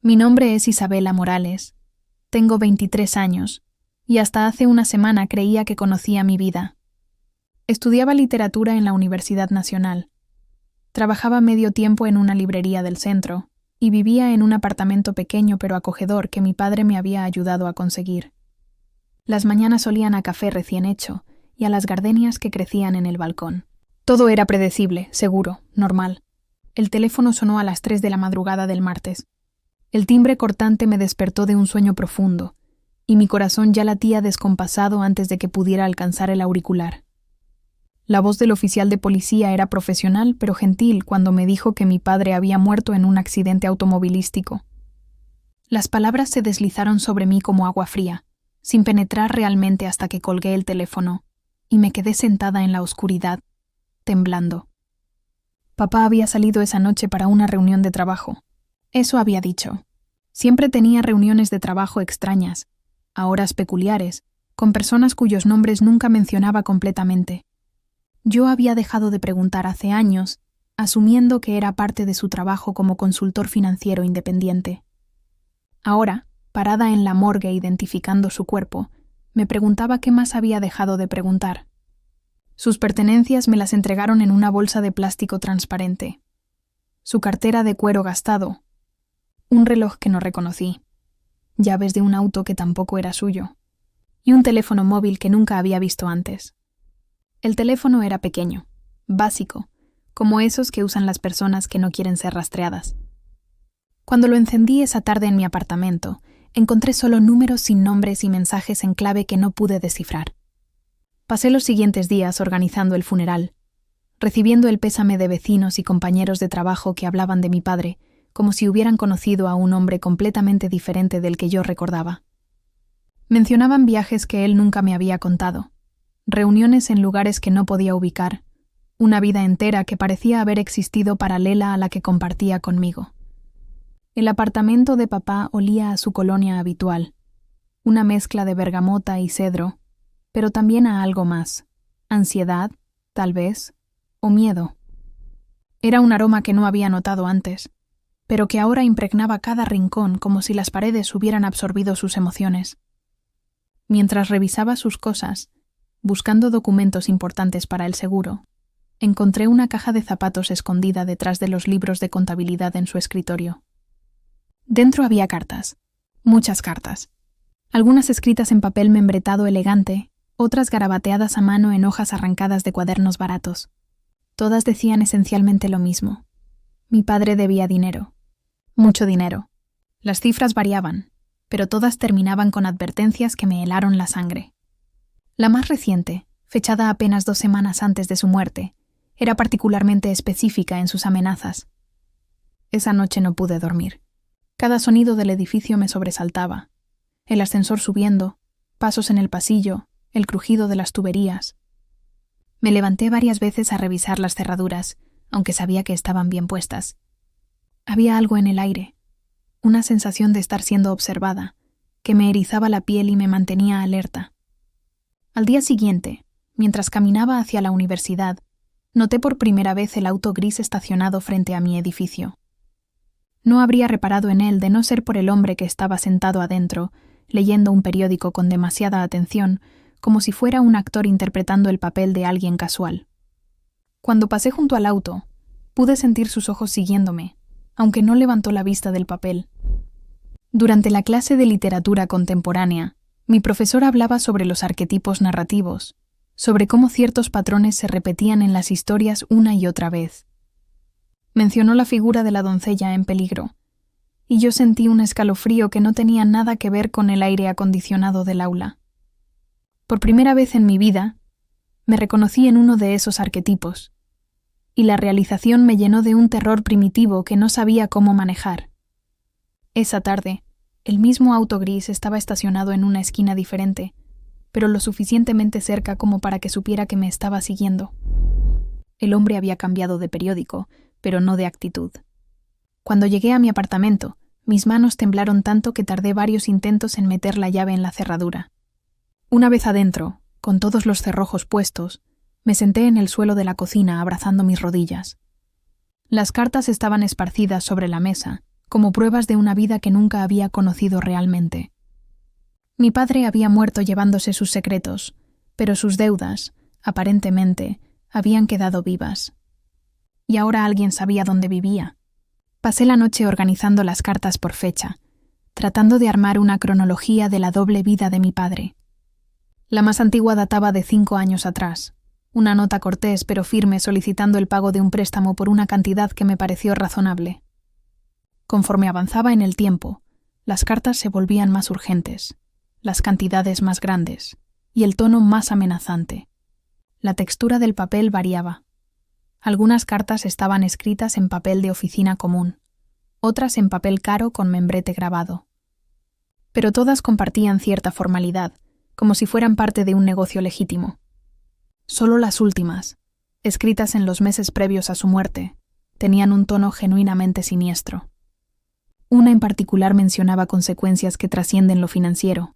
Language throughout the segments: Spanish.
Mi nombre es Isabela Morales. Tengo 23 años y hasta hace una semana creía que conocía mi vida. Estudiaba literatura en la Universidad Nacional. Trabajaba medio tiempo en una librería del centro y vivía en un apartamento pequeño pero acogedor que mi padre me había ayudado a conseguir. Las mañanas olían a café recién hecho y a las gardenias que crecían en el balcón. Todo era predecible, seguro, normal. El teléfono sonó a las 3 de la madrugada del martes. El timbre cortante me despertó de un sueño profundo, y mi corazón ya latía descompasado antes de que pudiera alcanzar el auricular. La voz del oficial de policía era profesional pero gentil cuando me dijo que mi padre había muerto en un accidente automovilístico. Las palabras se deslizaron sobre mí como agua fría, sin penetrar realmente hasta que colgué el teléfono, y me quedé sentada en la oscuridad, temblando. Papá había salido esa noche para una reunión de trabajo. Eso había dicho. Siempre tenía reuniones de trabajo extrañas, a horas peculiares, con personas cuyos nombres nunca mencionaba completamente. Yo había dejado de preguntar hace años, asumiendo que era parte de su trabajo como consultor financiero independiente. Ahora, parada en la morgue identificando su cuerpo, me preguntaba qué más había dejado de preguntar. Sus pertenencias me las entregaron en una bolsa de plástico transparente. Su cartera de cuero gastado, un reloj que no reconocí, llaves de un auto que tampoco era suyo, y un teléfono móvil que nunca había visto antes. El teléfono era pequeño, básico, como esos que usan las personas que no quieren ser rastreadas. Cuando lo encendí esa tarde en mi apartamento, encontré solo números sin nombres y mensajes en clave que no pude descifrar. Pasé los siguientes días organizando el funeral, recibiendo el pésame de vecinos y compañeros de trabajo que hablaban de mi padre, como si hubieran conocido a un hombre completamente diferente del que yo recordaba. Mencionaban viajes que él nunca me había contado, reuniones en lugares que no podía ubicar, una vida entera que parecía haber existido paralela a la que compartía conmigo. El apartamento de papá olía a su colonia habitual, una mezcla de bergamota y cedro, pero también a algo más, ansiedad, tal vez, o miedo. Era un aroma que no había notado antes, pero que ahora impregnaba cada rincón como si las paredes hubieran absorbido sus emociones. Mientras revisaba sus cosas, buscando documentos importantes para el seguro, encontré una caja de zapatos escondida detrás de los libros de contabilidad en su escritorio. Dentro había cartas, muchas cartas, algunas escritas en papel membretado elegante, otras garabateadas a mano en hojas arrancadas de cuadernos baratos. Todas decían esencialmente lo mismo. Mi padre debía dinero. Mucho dinero. Las cifras variaban, pero todas terminaban con advertencias que me helaron la sangre. La más reciente, fechada apenas 2 semanas antes de su muerte, era particularmente específica en sus amenazas. Esa noche no pude dormir. Cada sonido del edificio me sobresaltaba. El ascensor subiendo, pasos en el pasillo, el crujido de las tuberías. Me levanté varias veces a revisar las cerraduras, aunque sabía que estaban bien puestas. Había algo en el aire, una sensación de estar siendo observada, que me erizaba la piel y me mantenía alerta. Al día siguiente, mientras caminaba hacia la universidad, noté por primera vez el auto gris estacionado frente a mi edificio. No habría reparado en él de no ser por el hombre que estaba sentado adentro, leyendo un periódico con demasiada atención, como si fuera un actor interpretando el papel de alguien casual. Cuando pasé junto al auto, pude sentir sus ojos siguiéndome, aunque no levantó la vista del papel. Durante la clase de literatura contemporánea, mi profesor hablaba sobre los arquetipos narrativos, sobre cómo ciertos patrones se repetían en las historias una y otra vez. Mencionó la figura de la doncella en peligro, y yo sentí un escalofrío que no tenía nada que ver con el aire acondicionado del aula. Por primera vez en mi vida, me reconocí en uno de esos arquetipos, y la realización me llenó de un terror primitivo que no sabía cómo manejar. Esa tarde, el mismo auto gris estaba estacionado en una esquina diferente, pero lo suficientemente cerca como para que supiera que me estaba siguiendo. El hombre había cambiado de periódico, pero no de actitud. Cuando llegué a mi apartamento, mis manos temblaron tanto que tardé varios intentos en meter la llave en la cerradura. Una vez adentro, con todos los cerrojos puestos, me senté en el suelo de la cocina abrazando mis rodillas. Las cartas estaban esparcidas sobre la mesa, como pruebas de una vida que nunca había conocido realmente. Mi padre había muerto llevándose sus secretos, pero sus deudas, aparentemente, habían quedado vivas. Y ahora alguien sabía dónde vivía. Pasé la noche organizando las cartas por fecha, tratando de armar una cronología de la doble vida de mi padre. La más antigua databa de 5 años atrás, una nota cortés pero firme solicitando el pago de un préstamo por una cantidad que me pareció razonable. Conforme avanzaba en el tiempo, las cartas se volvían más urgentes, las cantidades más grandes y el tono más amenazante. La textura del papel variaba. Algunas cartas estaban escritas en papel de oficina común, otras en papel caro con membrete grabado. Pero todas compartían cierta formalidad, como si fueran parte de un negocio legítimo. Solo las últimas, escritas en los meses previos a su muerte, tenían un tono genuinamente siniestro. Una en particular mencionaba consecuencias que trascienden lo financiero,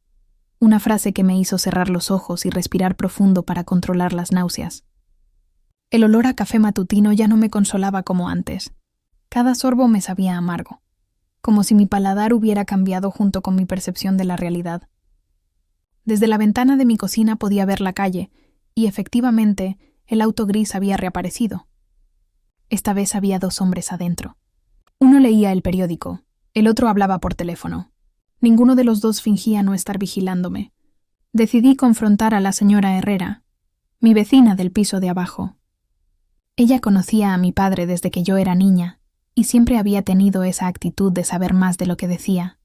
una frase que me hizo cerrar los ojos y respirar profundo para controlar las náuseas. El olor a café matutino ya no me consolaba como antes. Cada sorbo me sabía amargo, como si mi paladar hubiera cambiado junto con mi percepción de la realidad. Desde la ventana de mi cocina podía ver la calle, y efectivamente el auto gris había reaparecido. Esta vez había 2 hombres adentro. Uno leía el periódico, el otro hablaba por teléfono. Ninguno de los dos fingía no estar vigilándome. Decidí confrontar a la señora Herrera, mi vecina del piso de abajo. Ella conocía a mi padre desde que yo era niña, y siempre había tenido esa actitud de saber más de lo que decía.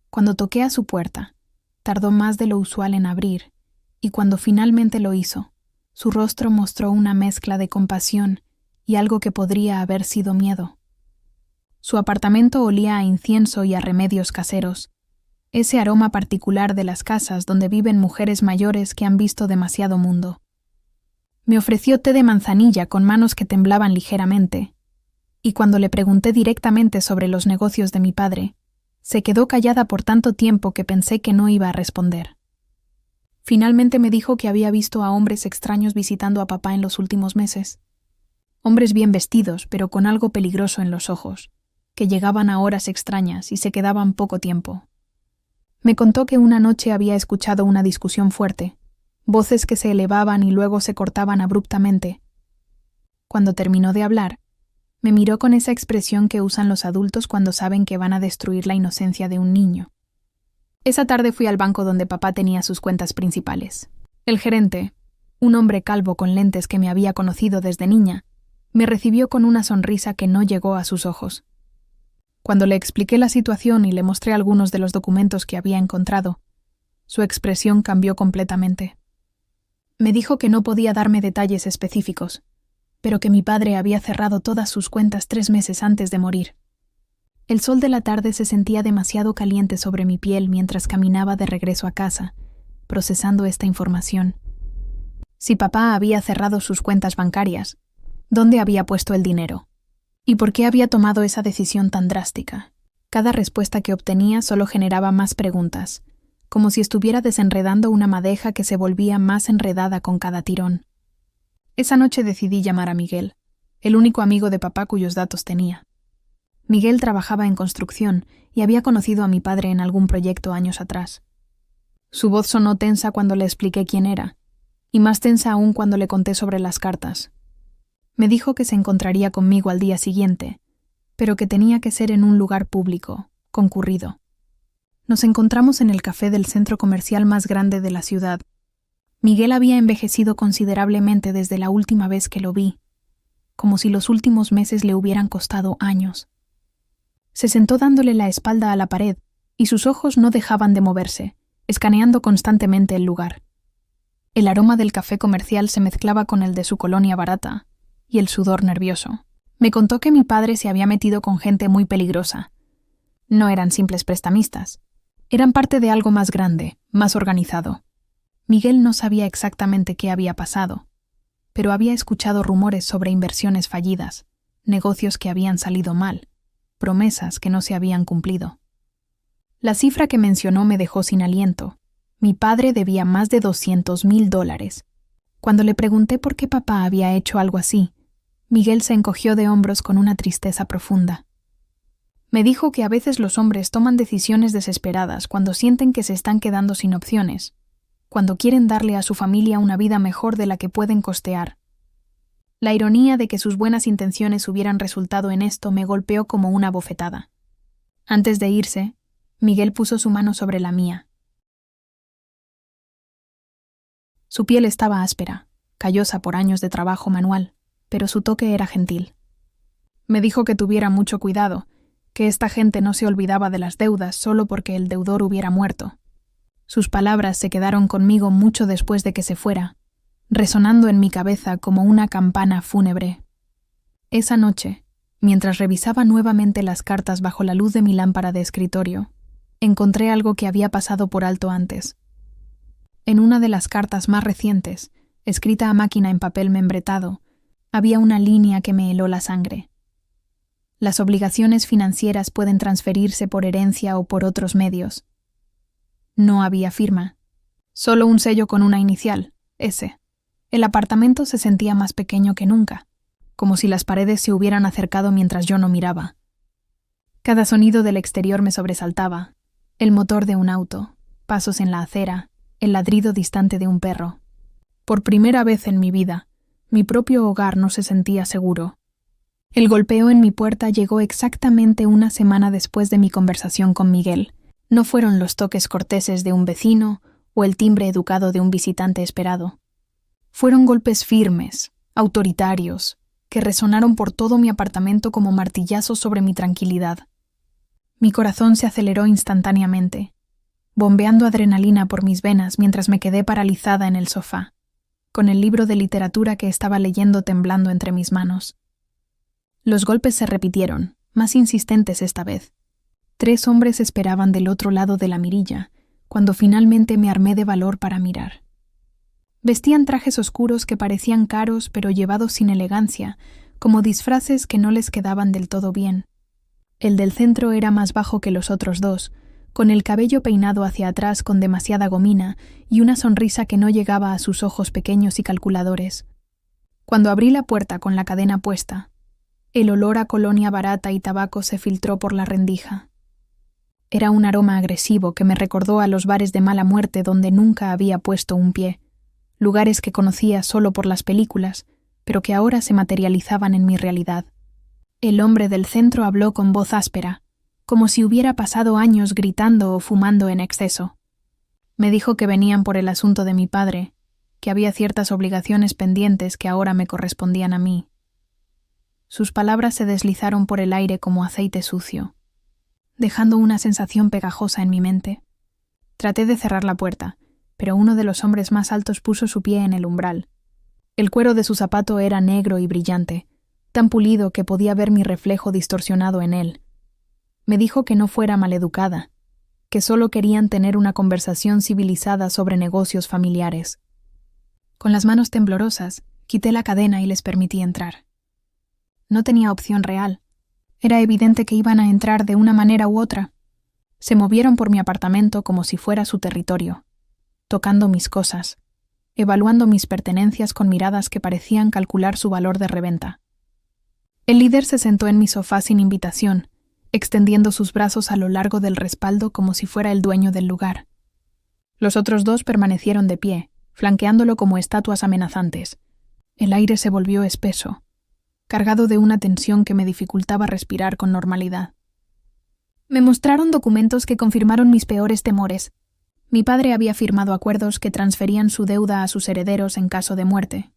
Cuando toqué a su puerta, tardó más de lo usual en abrir, y cuando finalmente lo hizo, su rostro mostró una mezcla de compasión y algo que podría haber sido miedo. Su apartamento olía a incienso y a remedios caseros, ese aroma particular de las casas donde viven mujeres mayores que han visto demasiado mundo. Me ofreció té de manzanilla con manos que temblaban ligeramente, y cuando le pregunté directamente sobre los negocios de mi padre, se quedó callada por tanto tiempo que pensé que no iba a responder. Finalmente me dijo que había visto a hombres extraños visitando a papá en los últimos meses. Hombres bien vestidos, pero con algo peligroso en los ojos, que llegaban a horas extrañas y se quedaban poco tiempo. Me contó que una noche había escuchado una discusión fuerte, voces que se elevaban y luego se cortaban abruptamente. Cuando terminó de hablar, me miró con esa expresión que usan los adultos cuando saben que van a destruir la inocencia de un niño. Esa tarde fui al banco donde papá tenía sus cuentas principales. El gerente, un hombre calvo con lentes que me había conocido desde niña, me recibió con una sonrisa que no llegó a sus ojos. Cuando le expliqué la situación y le mostré algunos de los documentos que había encontrado, su expresión cambió completamente. Me dijo que no podía darme detalles específicos, pero que mi padre había cerrado todas sus cuentas 3 meses antes de morir. El sol de la tarde se sentía demasiado caliente sobre mi piel mientras caminaba de regreso a casa, procesando esta información. Si papá había cerrado sus cuentas bancarias, ¿dónde había puesto el dinero? ¿Y por qué había tomado esa decisión tan drástica? Cada respuesta que obtenía solo generaba más preguntas, como si estuviera desenredando una madeja que se volvía más enredada con cada tirón. Esa noche decidí llamar a Miguel, el único amigo de papá cuyos datos tenía. Miguel trabajaba en construcción y había conocido a mi padre en algún proyecto años atrás. Su voz sonó tensa cuando le expliqué quién era, y más tensa aún cuando le conté sobre las cartas. Me dijo que se encontraría conmigo al día siguiente, pero que tenía que ser en un lugar público, concurrido. Nos encontramos en el café del centro comercial más grande de la ciudad. Miguel había envejecido considerablemente desde la última vez que lo vi, como si los últimos meses le hubieran costado años. Se sentó dándole la espalda a la pared, y sus ojos no dejaban de moverse, escaneando constantemente el lugar. El aroma del café comercial se mezclaba con el de su colonia barata, y el sudor nervioso. Me contó que mi padre se había metido con gente muy peligrosa. No eran simples prestamistas. Eran parte de algo más grande, más organizado. Miguel no sabía exactamente qué había pasado, pero había escuchado rumores sobre inversiones fallidas, negocios que habían salido mal, promesas que no se habían cumplido. La cifra que mencionó me dejó sin aliento. Mi padre debía más de $200,000. Cuando le pregunté por qué papá había hecho algo así, Miguel se encogió de hombros con una tristeza profunda. Me dijo que a veces los hombres toman decisiones desesperadas cuando sienten que se están quedando sin opciones, cuando quieren darle a su familia una vida mejor de la que pueden costear. La ironía de que sus buenas intenciones hubieran resultado en esto me golpeó como una bofetada. Antes de irse, Miguel puso su mano sobre la mía. Su piel estaba áspera, callosa por años de trabajo manual, pero su toque era gentil. Me dijo que tuviera mucho cuidado, que esta gente no se olvidaba de las deudas solo porque el deudor hubiera muerto. Sus palabras se quedaron conmigo mucho después de que se fuera, resonando en mi cabeza como una campana fúnebre. Esa noche, mientras revisaba nuevamente las cartas bajo la luz de mi lámpara de escritorio, encontré algo que había pasado por alto antes. En una de las cartas más recientes, escrita a máquina en papel membretado, había una línea que me heló la sangre. Las obligaciones financieras pueden transferirse por herencia o por otros medios. No había firma, solo un sello con una inicial, S. El apartamento se sentía más pequeño que nunca, como si las paredes se hubieran acercado mientras yo no miraba. Cada sonido del exterior me sobresaltaba: el motor de un auto, pasos en la acera, el ladrido distante de un perro. Por primera vez en mi vida, mi propio hogar no se sentía seguro. El golpeo en mi puerta llegó exactamente una semana después de mi conversación con Miguel. No fueron los toques corteses de un vecino o el timbre educado de un visitante esperado. Fueron golpes firmes, autoritarios, que resonaron por todo mi apartamento como martillazos sobre mi tranquilidad. Mi corazón se aceleró instantáneamente, bombeando adrenalina por mis venas mientras me quedé paralizada en el sofá, con el libro de literatura que estaba leyendo temblando entre mis manos. Los golpes se repitieron, más insistentes esta vez. 3 hombres esperaban del otro lado de la mirilla, cuando finalmente me armé de valor para mirar. Vestían trajes oscuros que parecían caros pero llevados sin elegancia, como disfraces que no les quedaban del todo bien. El del centro era más bajo que los otros 2, con el cabello peinado hacia atrás con demasiada gomina y una sonrisa que no llegaba a sus ojos pequeños y calculadores. Cuando abrí la puerta con la cadena puesta, el olor a colonia barata y tabaco se filtró por la rendija. Era un aroma agresivo que me recordó a los bares de mala muerte donde nunca había puesto un pie, lugares que conocía solo por las películas, pero que ahora se materializaban en mi realidad. El hombre del centro habló con voz áspera, como si hubiera pasado años gritando o fumando en exceso. Me dijo que venían por el asunto de mi padre, que había ciertas obligaciones pendientes que ahora me correspondían a mí. Sus palabras se deslizaron por el aire como aceite sucio, dejando una sensación pegajosa en mi mente. Traté de cerrar la puerta, pero uno de los hombres más altos puso su pie en el umbral. El cuero de su zapato era negro y brillante, tan pulido que podía ver mi reflejo distorsionado en él. Me dijo que no fuera maleducada, que solo querían tener una conversación civilizada sobre negocios familiares. Con las manos temblorosas, quité la cadena y les permití entrar. No tenía opción real. Era evidente que iban a entrar de una manera u otra. Se movieron por mi apartamento como si fuera su territorio, tocando mis cosas, evaluando mis pertenencias con miradas que parecían calcular su valor de reventa. El líder se sentó en mi sofá sin invitación, extendiendo sus brazos a lo largo del respaldo como si fuera el dueño del lugar. Los otros 2 permanecieron de pie, flanqueándolo como estatuas amenazantes. El aire se volvió espeso, cargado de una tensión que me dificultaba respirar con normalidad. Me mostraron documentos que confirmaron mis peores temores. Mi padre había firmado acuerdos que transferían su deuda a sus herederos en caso de muerte.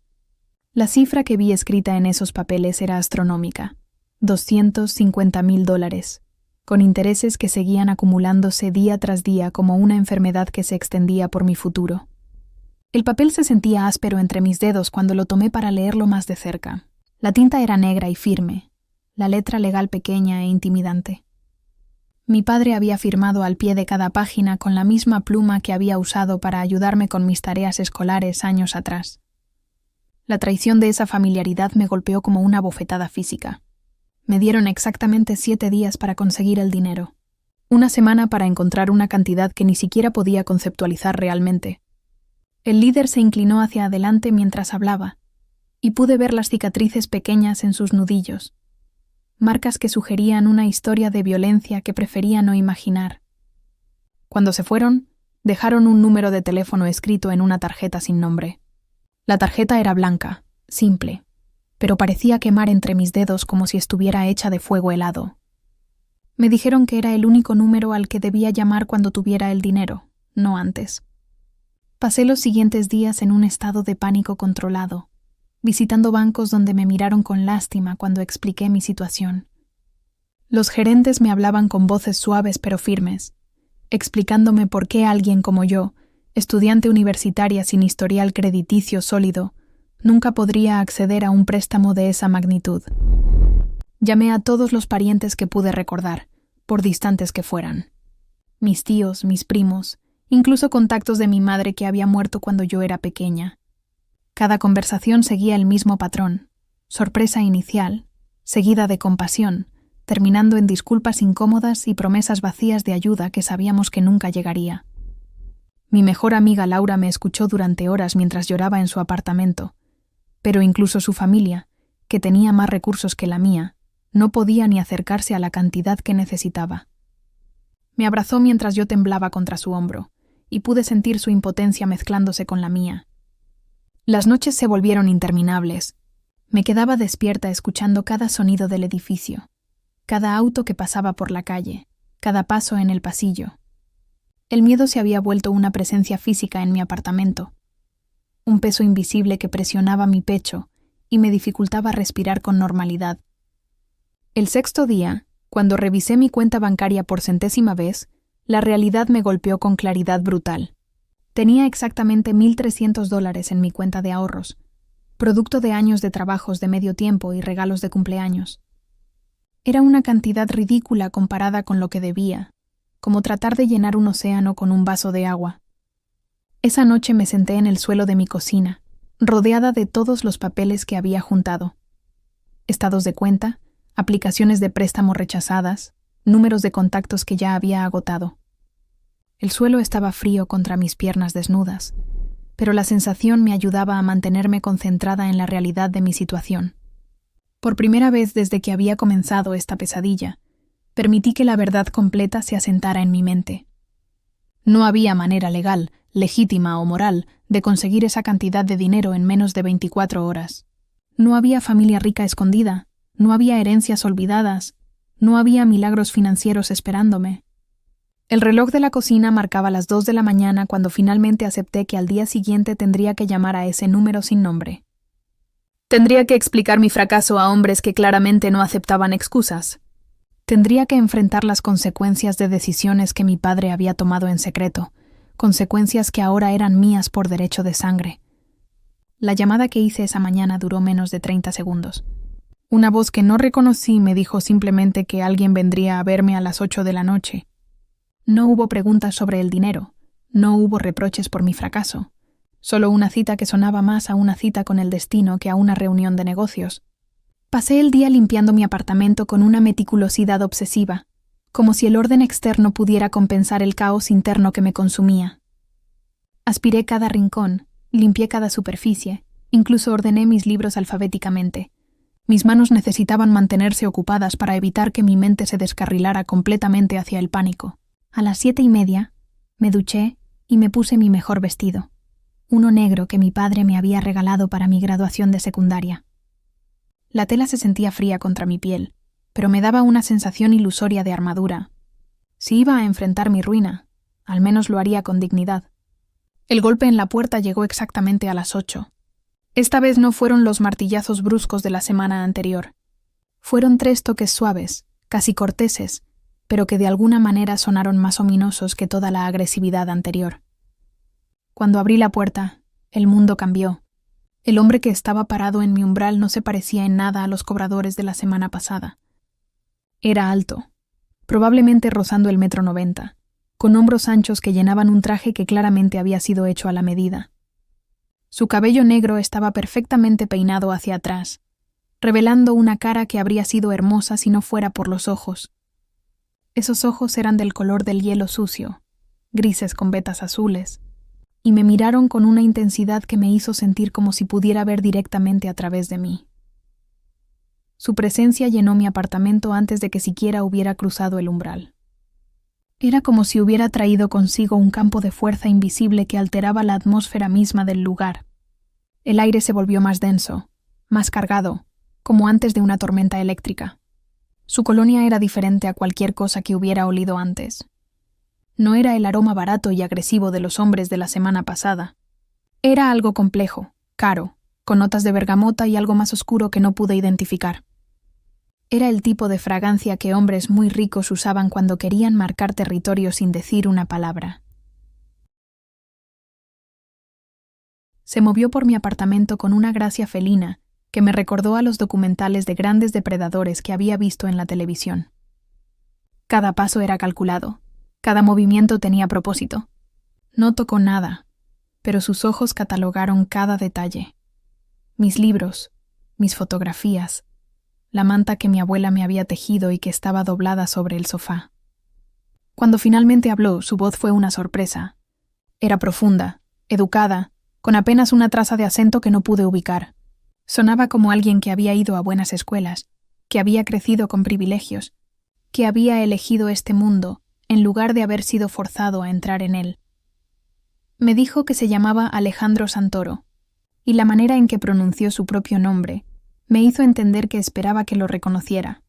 La cifra que vi escrita en esos papeles era astronómica: $250,000, con intereses que seguían acumulándose día tras día como una enfermedad que se extendía por mi futuro. El papel se sentía áspero entre mis dedos cuando lo tomé para leerlo más de cerca. La tinta era negra y firme, la letra legal pequeña e intimidante. Mi padre había firmado al pie de cada página con la misma pluma que había usado para ayudarme con mis tareas escolares años atrás. La traición de esa familiaridad me golpeó como una bofetada física. Me dieron exactamente 7 días para conseguir el dinero. Una semana para encontrar una cantidad que ni siquiera podía conceptualizar realmente. El líder se inclinó hacia adelante mientras hablaba, y pude ver las cicatrices pequeñas en sus nudillos. marcas que sugerían una historia de violencia que prefería no imaginar. Cuando se fueron, dejaron un número de teléfono escrito en una tarjeta sin nombre. La tarjeta era blanca, simple, pero parecía quemar entre mis dedos como si estuviera hecha de fuego helado. Me dijeron que era el único número al que debía llamar cuando tuviera el dinero, no antes. Pasé los siguientes días en un estado de pánico controlado, visitando bancos donde me miraron con lástima cuando expliqué mi situación. Los gerentes me hablaban con voces suaves pero firmes, explicándome por qué alguien como yo, estudiante universitaria sin historial crediticio sólido, nunca podría acceder a un préstamo de esa magnitud. Llamé a todos los parientes que pude recordar, por distantes que fueran. Mis tíos, mis primos, incluso contactos de mi madre que había muerto cuando yo era pequeña. Cada conversación seguía el mismo patrón: sorpresa inicial, seguida de compasión, terminando en disculpas incómodas y promesas vacías de ayuda que sabíamos que nunca llegaría. Mi mejor amiga Laura me escuchó durante horas mientras lloraba en su apartamento, pero incluso su familia, que tenía más recursos que la mía, no podía ni acercarse a la cantidad que necesitaba. Me abrazó mientras yo temblaba contra su hombro, y pude sentir su impotencia mezclándose con la mía. Las noches se volvieron interminables. Me quedaba despierta escuchando cada sonido del edificio, cada auto que pasaba por la calle, cada paso en el pasillo. El miedo se había vuelto una presencia física en mi apartamento, un peso invisible que presionaba mi pecho y me dificultaba respirar con normalidad. El sexto día, cuando revisé mi cuenta bancaria por 100ª vez, la realidad me golpeó con claridad brutal. Tenía exactamente $1,300 en mi cuenta de ahorros, producto de años de trabajos de medio tiempo y regalos de cumpleaños. Era una cantidad ridícula comparada con lo que debía, como tratar de llenar un océano con un vaso de agua. Esa noche me senté en el suelo de mi cocina, rodeada de todos los papeles que había juntado. Estados de cuenta, aplicaciones de préstamo rechazadas, números de contactos que ya había agotado. El suelo estaba frío contra mis piernas desnudas, pero la sensación me ayudaba a mantenerme concentrada en la realidad de mi situación. Por primera vez desde que había comenzado esta pesadilla, permití que la verdad completa se asentara en mi mente. No había manera legal, legítima o moral de conseguir esa cantidad de dinero en menos de 24 horas. No había familia rica escondida, no había herencias olvidadas, no había milagros financieros esperándome. El reloj de la cocina marcaba las 2 de la mañana cuando finalmente acepté que al día siguiente tendría que llamar a ese número sin nombre. Tendría que explicar mi fracaso a hombres que claramente no aceptaban excusas. Tendría que enfrentar las consecuencias de decisiones que mi padre había tomado en secreto, consecuencias que ahora eran mías por derecho de sangre. La llamada que hice esa mañana duró menos de 30 segundos. Una voz que no reconocí me dijo simplemente que alguien vendría a verme a las 8 de la noche. No hubo preguntas sobre el dinero, no hubo reproches por mi fracaso, solo una cita que sonaba más a una cita con el destino que a una reunión de negocios. Pasé el día limpiando mi apartamento con una meticulosidad obsesiva, como si el orden externo pudiera compensar el caos interno que me consumía. Aspiré cada rincón, limpié cada superficie, incluso ordené mis libros alfabéticamente. Mis manos necesitaban mantenerse ocupadas para evitar que mi mente se descarrilara completamente hacia el pánico. A las 7:30, me duché y me puse mi mejor vestido, uno negro que mi padre me había regalado para mi graduación de secundaria. La tela se sentía fría contra mi piel, pero me daba una sensación ilusoria de armadura. Si iba a enfrentar mi ruina, al menos lo haría con dignidad. El golpe en la puerta llegó exactamente a las 8. Esta vez no fueron los martillazos bruscos de la semana anterior. Fueron 3 toques suaves, casi corteses, pero que de alguna manera sonaron más ominosos que toda la agresividad anterior. Cuando abrí la puerta, el mundo cambió. El hombre que estaba parado en mi umbral no se parecía en nada a los cobradores de la semana pasada. Era alto, probablemente rozando el 1,90 m, con hombros anchos que llenaban un traje que claramente había sido hecho a la medida. Su cabello negro estaba perfectamente peinado hacia atrás, revelando una cara que habría sido hermosa si no fuera por los ojos. Esos ojos eran del color del hielo sucio, grises con vetas azules, y me miraron con una intensidad que me hizo sentir como si pudiera ver directamente a través de mí. Su presencia llenó mi apartamento antes de que siquiera hubiera cruzado el umbral. Era como si hubiera traído consigo un campo de fuerza invisible que alteraba la atmósfera misma del lugar. El aire se volvió más denso, más cargado, como antes de una tormenta eléctrica. Su colonia era diferente a cualquier cosa que hubiera olido antes. No era el aroma barato y agresivo de los hombres de la semana pasada. Era algo complejo, caro, con notas de bergamota y algo más oscuro que no pude identificar. Era el tipo de fragancia que hombres muy ricos usaban cuando querían marcar territorio sin decir una palabra. Se movió por mi apartamento con una gracia felina que me recordó a los documentales de grandes depredadores que había visto en la televisión. Cada paso era calculado, cada movimiento tenía propósito. No tocó nada, pero sus ojos catalogaron cada detalle. Mis libros, mis fotografías, la manta que mi abuela me había tejido y que estaba doblada sobre el sofá. Cuando finalmente habló, su voz fue una sorpresa. Era profunda, educada, con apenas una traza de acento que no pude ubicar. Sonaba como alguien que había ido a buenas escuelas, que había crecido con privilegios, que había elegido este mundo en lugar de haber sido forzado a entrar en él. Me dijo que se llamaba Alejandro Santoro, y la manera en que pronunció su propio nombre me hizo entender que esperaba que lo reconociera.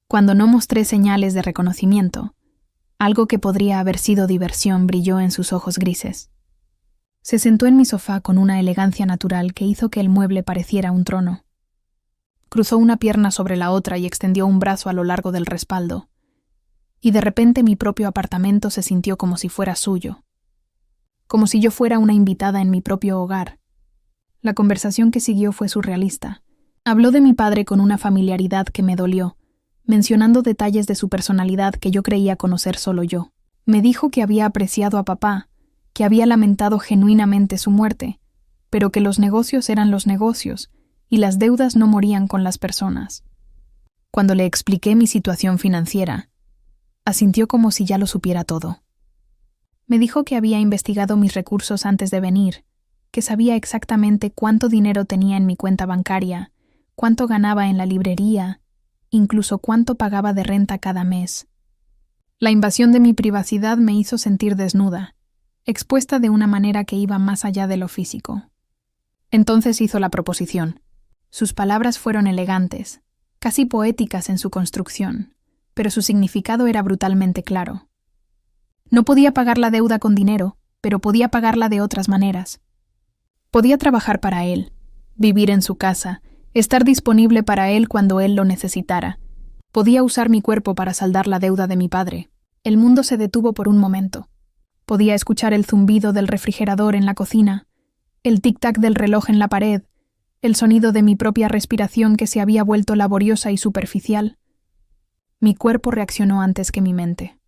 Cuando no mostré señales de reconocimiento, algo que podría haber sido diversión brilló en sus ojos grises. Se sentó en mi sofá con una elegancia natural que hizo que el mueble pareciera un trono. Cruzó una pierna sobre la otra y extendió un brazo a lo largo del respaldo. Y de repente mi propio apartamento se sintió como si fuera suyo. Como si yo fuera una invitada en mi propio hogar. La conversación que siguió fue surrealista. Habló de mi padre con una familiaridad que me dolió, mencionando detalles de su personalidad que yo creía conocer solo yo. Me dijo que había apreciado a papá, que había lamentado genuinamente su muerte, pero que los negocios eran los negocios y las deudas no morían con las personas. Cuando le expliqué mi situación financiera, asintió como si ya lo supiera todo. Me dijo que había investigado mis recursos antes de venir, que sabía exactamente cuánto dinero tenía en mi cuenta bancaria, cuánto ganaba en la librería, incluso cuánto pagaba de renta cada mes. La invasión de mi privacidad me hizo sentir desnuda, expuesta de una manera que iba más allá de lo físico. Entonces hizo la proposición. Sus palabras fueron elegantes, casi poéticas en su construcción, pero su significado era brutalmente claro. No podía pagar la deuda con dinero, pero podía pagarla de otras maneras. Podía trabajar para él, vivir en su casa, estar disponible para él cuando él lo necesitara. Podía usar mi cuerpo para saldar la deuda de mi padre. El mundo se detuvo por un momento. Podía escuchar el zumbido del refrigerador en la cocina, el tic-tac del reloj en la pared, el sonido de mi propia respiración que se había vuelto laboriosa y superficial. Mi cuerpo reaccionó antes que mi mente.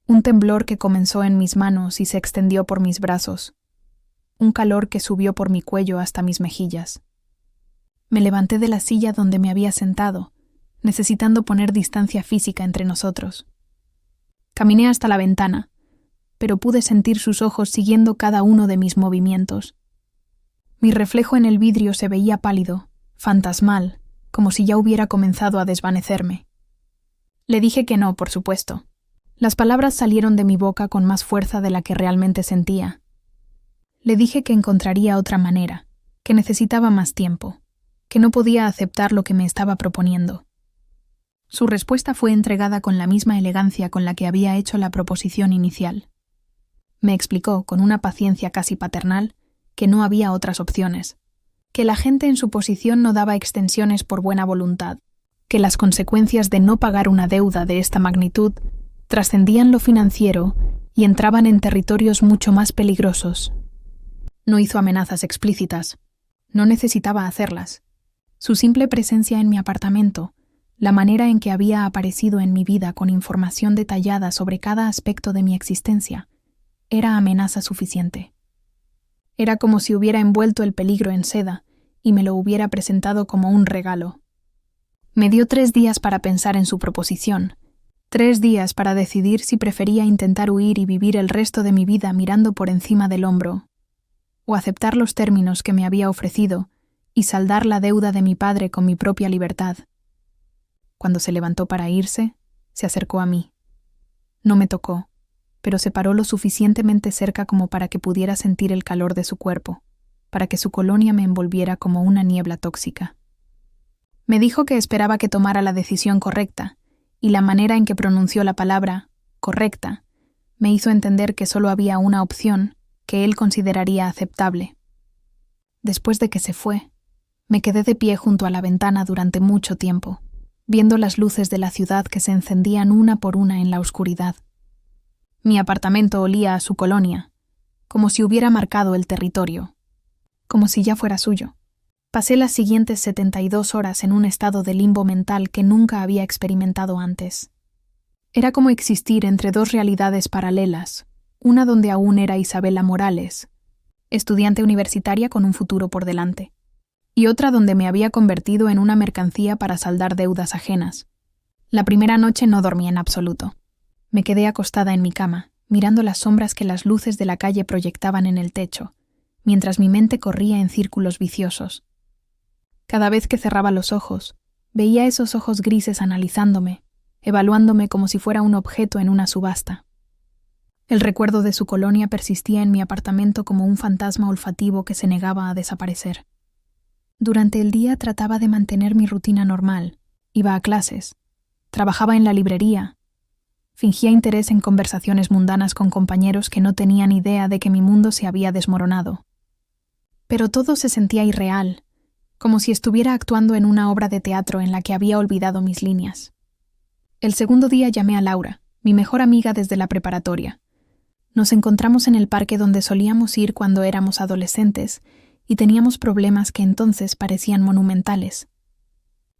Un temblor que comenzó en mis manos y se extendió por mis brazos. Un calor que subió por mi cuello hasta mis mejillas. Me levanté de la silla donde me había sentado, necesitando poner distancia física entre nosotros. Caminé hasta la ventana, pero pude sentir sus ojos siguiendo cada uno de mis movimientos. Mi reflejo en el vidrio se veía pálido, fantasmal, como si ya hubiera comenzado a desvanecerme. Le dije que no, por supuesto. Las palabras salieron de mi boca con más fuerza de la que realmente sentía. Le dije que encontraría otra manera, que necesitaba más tiempo, que no podía aceptar lo que me estaba proponiendo. Su respuesta fue entregada con la misma elegancia con la que había hecho la proposición inicial. Me explicó, con una paciencia casi paternal, que no había otras opciones, que la gente en su posición no daba extensiones por buena voluntad, que las consecuencias de no pagar una deuda de esta magnitud trascendían lo financiero y entraban en territorios mucho más peligrosos. No hizo amenazas explícitas. No necesitaba hacerlas. Su simple presencia en mi apartamento, la manera en que había aparecido en mi vida con información detallada sobre cada aspecto de mi existencia, era amenaza suficiente. Era como si hubiera envuelto el peligro en seda y me lo hubiera presentado como un regalo. Me dio 3 días para pensar en su proposición, 3 días para decidir si prefería intentar huir y vivir el resto de mi vida mirando por encima del hombro, o aceptar los términos que me había ofrecido y saldar la deuda de mi padre con mi propia libertad. Cuando se levantó para irse, se acercó a mí. No me tocó, pero se paró lo suficientemente cerca como para que pudiera sentir el calor de su cuerpo, para que su colonia me envolviera como una niebla tóxica. Me dijo que esperaba que tomara la decisión correcta, y la manera en que pronunció la palabra correcta me hizo entender que solo había una opción que él consideraría aceptable. Después de que se fue, me quedé de pie junto a la ventana durante mucho tiempo, viendo las luces de la ciudad que se encendían una por una en la oscuridad. Mi apartamento olía a su colonia, como si hubiera marcado el territorio, como si ya fuera suyo. Pasé las siguientes 72 horas en un estado de limbo mental que nunca había experimentado antes. Era como existir entre dos realidades paralelas, una donde aún era Isabela Morales, estudiante universitaria con un futuro por delante, y otra donde me había convertido en una mercancía para saldar deudas ajenas. La primera noche no dormí en absoluto. Me quedé acostada en mi cama, mirando las sombras que las luces de la calle proyectaban en el techo, mientras mi mente corría en círculos viciosos. Cada vez que cerraba los ojos, veía esos ojos grises analizándome, evaluándome como si fuera un objeto en una subasta. El recuerdo de su colonia persistía en mi apartamento como un fantasma olfativo que se negaba a desaparecer. Durante el día trataba de mantener mi rutina normal, iba a clases, trabajaba en la librería, fingía interés en conversaciones mundanas con compañeros que no tenían idea de que mi mundo se había desmoronado. Pero todo se sentía irreal, como si estuviera actuando en una obra de teatro en la que había olvidado mis líneas. El segundo día llamé a Laura, mi mejor amiga desde la preparatoria. Nos encontramos en el parque donde solíamos ir cuando éramos adolescentes y teníamos problemas que entonces parecían monumentales.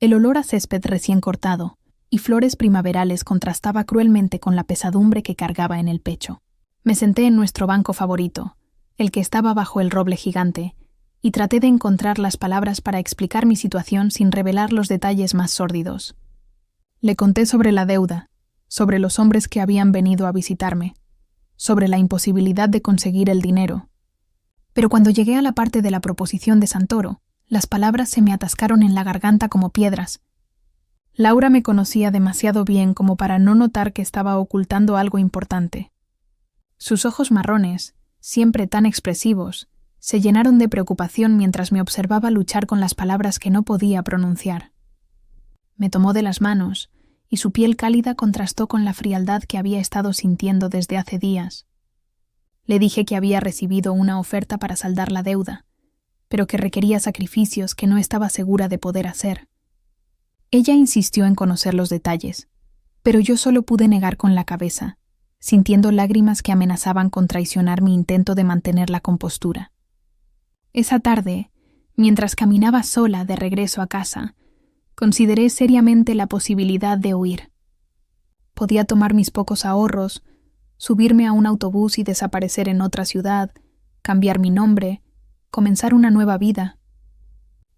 El olor a césped recién cortado y flores primaverales contrastaba cruelmente con la pesadumbre que cargaba en el pecho. Me senté en nuestro banco favorito, el que estaba bajo el roble gigante, y traté de encontrar las palabras para explicar mi situación sin revelar los detalles más sórdidos. Le conté sobre la deuda, sobre los hombres que habían venido a visitarme, sobre la imposibilidad de conseguir el dinero. Pero cuando llegué a la parte de la proposición de Santoro, las palabras se me atascaron en la garganta como piedras. Laura me conocía demasiado bien como para no notar que estaba ocultando algo importante. Sus ojos marrones, siempre tan expresivos, se llenaron de preocupación mientras me observaba luchar con las palabras que no podía pronunciar. Me tomó de las manos, y su piel cálida contrastó con la frialdad que había estado sintiendo desde hace días. Le dije que había recibido una oferta para saldar la deuda, pero que requería sacrificios que no estaba segura de poder hacer. Ella insistió en conocer los detalles, pero yo solo pude negar con la cabeza, sintiendo lágrimas que amenazaban con traicionar mi intento de mantener la compostura. Esa tarde, mientras caminaba sola de regreso a casa, consideré seriamente la posibilidad de huir. Podía tomar mis pocos ahorros, subirme a un autobús y desaparecer en otra ciudad, cambiar mi nombre, comenzar una nueva vida.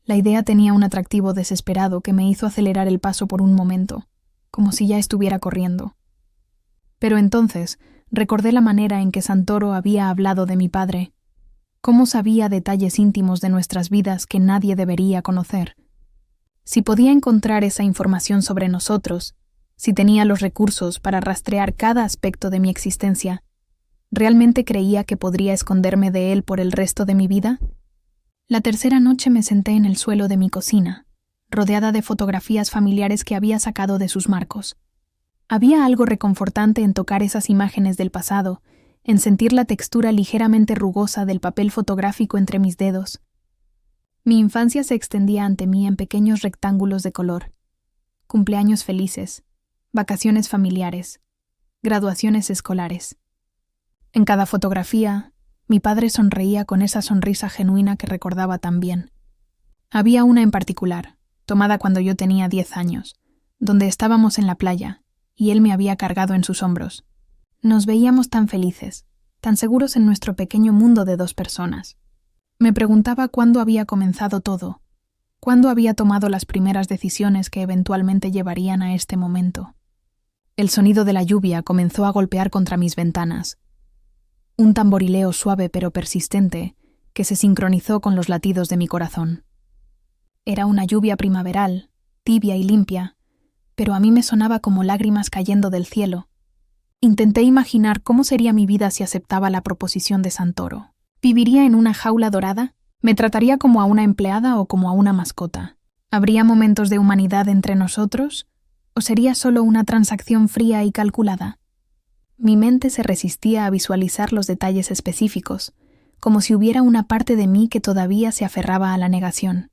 La idea tenía un atractivo desesperado que me hizo acelerar el paso por un momento, como si ya estuviera corriendo. Pero entonces recordé la manera en que Santoro había hablado de mi padre, cómo sabía detalles íntimos de nuestras vidas que nadie debería conocer. Si podía encontrar esa información sobre nosotros, si tenía los recursos para rastrear cada aspecto de mi existencia, ¿realmente creía que podría esconderme de él por el resto de mi vida? La tercera noche me senté en el suelo de mi cocina, rodeada de fotografías familiares que había sacado de sus marcos. Había algo reconfortante en tocar esas imágenes del pasado, en sentir la textura ligeramente rugosa del papel fotográfico entre mis dedos. Mi infancia se extendía ante mí en pequeños rectángulos de color. Cumpleaños felices, vacaciones familiares, graduaciones escolares. En cada fotografía, mi padre sonreía con esa sonrisa genuina que recordaba tan bien. Había una en particular, tomada cuando yo tenía 10 años, donde estábamos en la playa, y él me había cargado en sus hombros. Nos veíamos tan felices, tan seguros en nuestro pequeño mundo de 2 personas. Me preguntaba cuándo había comenzado todo, cuándo había tomado las primeras decisiones que eventualmente llevarían a este momento. El sonido de la lluvia comenzó a golpear contra mis ventanas. Un tamborileo suave pero persistente que se sincronizó con los latidos de mi corazón. Era una lluvia primaveral, tibia y limpia, pero a mí me sonaba como lágrimas cayendo del cielo. Intenté imaginar cómo sería mi vida si aceptaba la proposición de Santoro. ¿Viviría en una jaula dorada? ¿Me trataría como a una empleada o como a una mascota? ¿Habría momentos de humanidad entre nosotros? ¿O sería solo una transacción fría y calculada? Mi mente se resistía a visualizar los detalles específicos, como si hubiera una parte de mí que todavía se aferraba a la negación.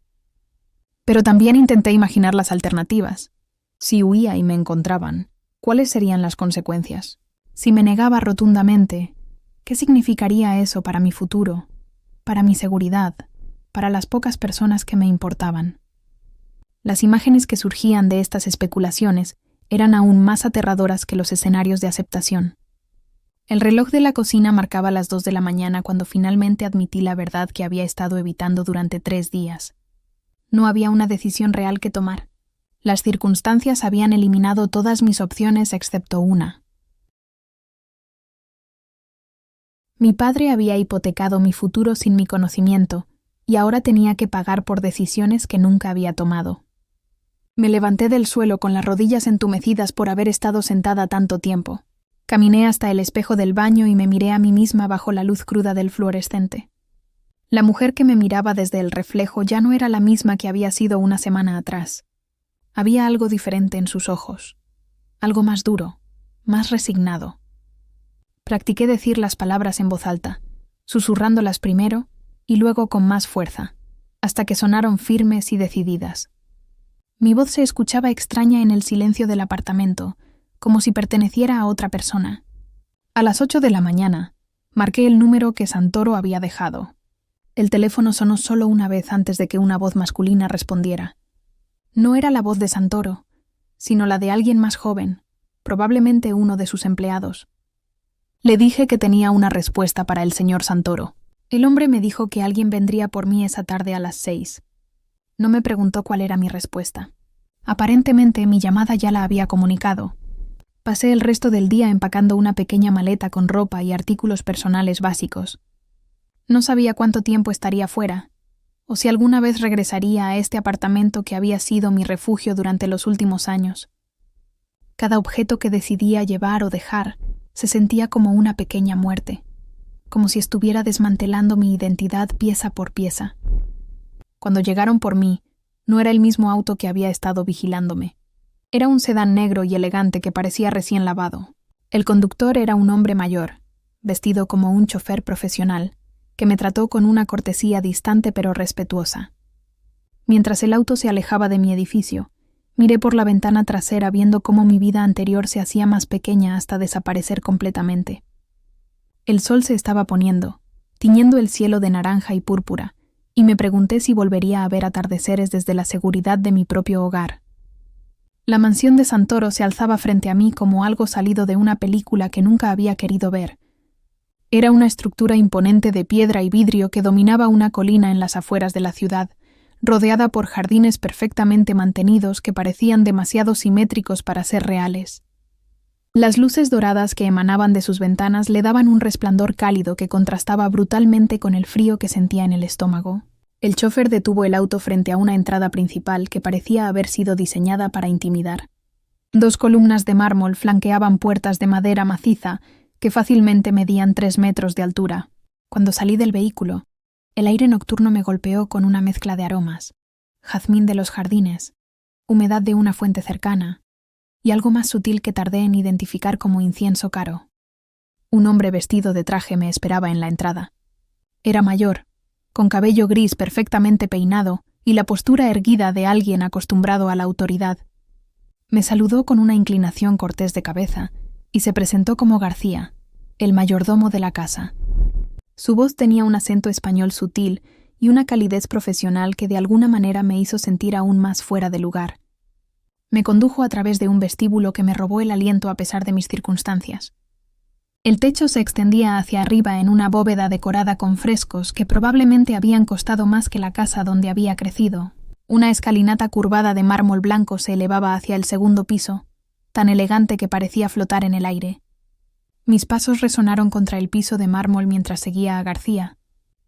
Pero también intenté imaginar las alternativas. Si huía y me encontraban, ¿cuáles serían las consecuencias? Si me negaba rotundamente, ¿qué significaría eso para mi futuro, para mi seguridad, para las pocas personas que me importaban? Las imágenes que surgían de estas especulaciones eran aún más aterradoras que los escenarios de aceptación. El reloj de la cocina marcaba las 2 de la mañana cuando finalmente admití la verdad que había estado evitando durante 3 días. No había una decisión real que tomar. Las circunstancias habían eliminado todas mis opciones excepto una. Mi padre había hipotecado mi futuro sin mi conocimiento, y ahora tenía que pagar por decisiones que nunca había tomado. Me levanté del suelo con las rodillas entumecidas por haber estado sentada tanto tiempo. Caminé hasta el espejo del baño y me miré a mí misma bajo la luz cruda del fluorescente. La mujer que me miraba desde el reflejo ya no era la misma que había sido una semana atrás. Había algo diferente en sus ojos, algo más duro, más resignado. Practiqué decir las palabras en voz alta, susurrándolas primero y luego con más fuerza, hasta que sonaron firmes y decididas. Mi voz se escuchaba extraña en el silencio del apartamento, como si perteneciera a otra persona. A las 8 de la mañana, marqué el número que Santoro había dejado. El teléfono sonó solo una vez antes de que una voz masculina respondiera. No era la voz de Santoro, sino la de alguien más joven, probablemente uno de sus empleados. Le dije que tenía una respuesta para el señor Santoro. El hombre me dijo que alguien vendría por mí esa tarde a las 6. No me preguntó cuál era mi respuesta. Aparentemente mi llamada ya la había comunicado. Pasé el resto del día empacando una pequeña maleta con ropa y artículos personales básicos. No sabía cuánto tiempo estaría fuera, o si alguna vez regresaría a este apartamento que había sido mi refugio durante los últimos años. Cada objeto que decidía llevar o dejar se sentía como una pequeña muerte, como si estuviera desmantelando mi identidad pieza por pieza. Cuando llegaron por mí, no era el mismo auto que había estado vigilándome. Era un sedán negro y elegante que parecía recién lavado. El conductor era un hombre mayor, vestido como un chofer profesional, que me trató con una cortesía distante pero respetuosa. Mientras el auto se alejaba de mi edificio, miré por la ventana trasera viendo cómo mi vida anterior se hacía más pequeña hasta desaparecer completamente. El sol se estaba poniendo, tiñendo el cielo de naranja y púrpura, y me pregunté si volvería a ver atardeceres desde la seguridad de mi propio hogar. La mansión de Santoro se alzaba frente a mí como algo salido de una película que nunca había querido ver. Era una estructura imponente de piedra y vidrio que dominaba una colina en las afueras de la ciudad, rodeada por jardines perfectamente mantenidos que parecían demasiado simétricos para ser reales. Las luces doradas que emanaban de sus ventanas le daban un resplandor cálido que contrastaba brutalmente con el frío que sentía en el estómago. El chófer detuvo el auto frente a una entrada principal que parecía haber sido diseñada para intimidar. 2 columnas de mármol flanqueaban puertas de madera maciza que fácilmente medían 3 metros de altura. Cuando salí del vehículo, el aire nocturno me golpeó con una mezcla de aromas: jazmín de los jardines, humedad de una fuente cercana, y algo más sutil que tardé en identificar como incienso caro. Un hombre vestido de traje me esperaba en la entrada. Era mayor, con cabello gris perfectamente peinado y la postura erguida de alguien acostumbrado a la autoridad. Me saludó con una inclinación cortés de cabeza y se presentó como García, el mayordomo de la casa. Su voz tenía un acento español sutil y una calidez profesional que de alguna manera me hizo sentir aún más fuera de lugar. Me condujo a través de un vestíbulo que me robó el aliento a pesar de mis circunstancias. El techo se extendía hacia arriba en una bóveda decorada con frescos que probablemente habían costado más que la casa donde había crecido. Una escalinata curvada de mármol blanco se elevaba hacia el segundo piso, tan elegante que parecía flotar en el aire. Mis pasos resonaron contra el piso de mármol mientras seguía a García.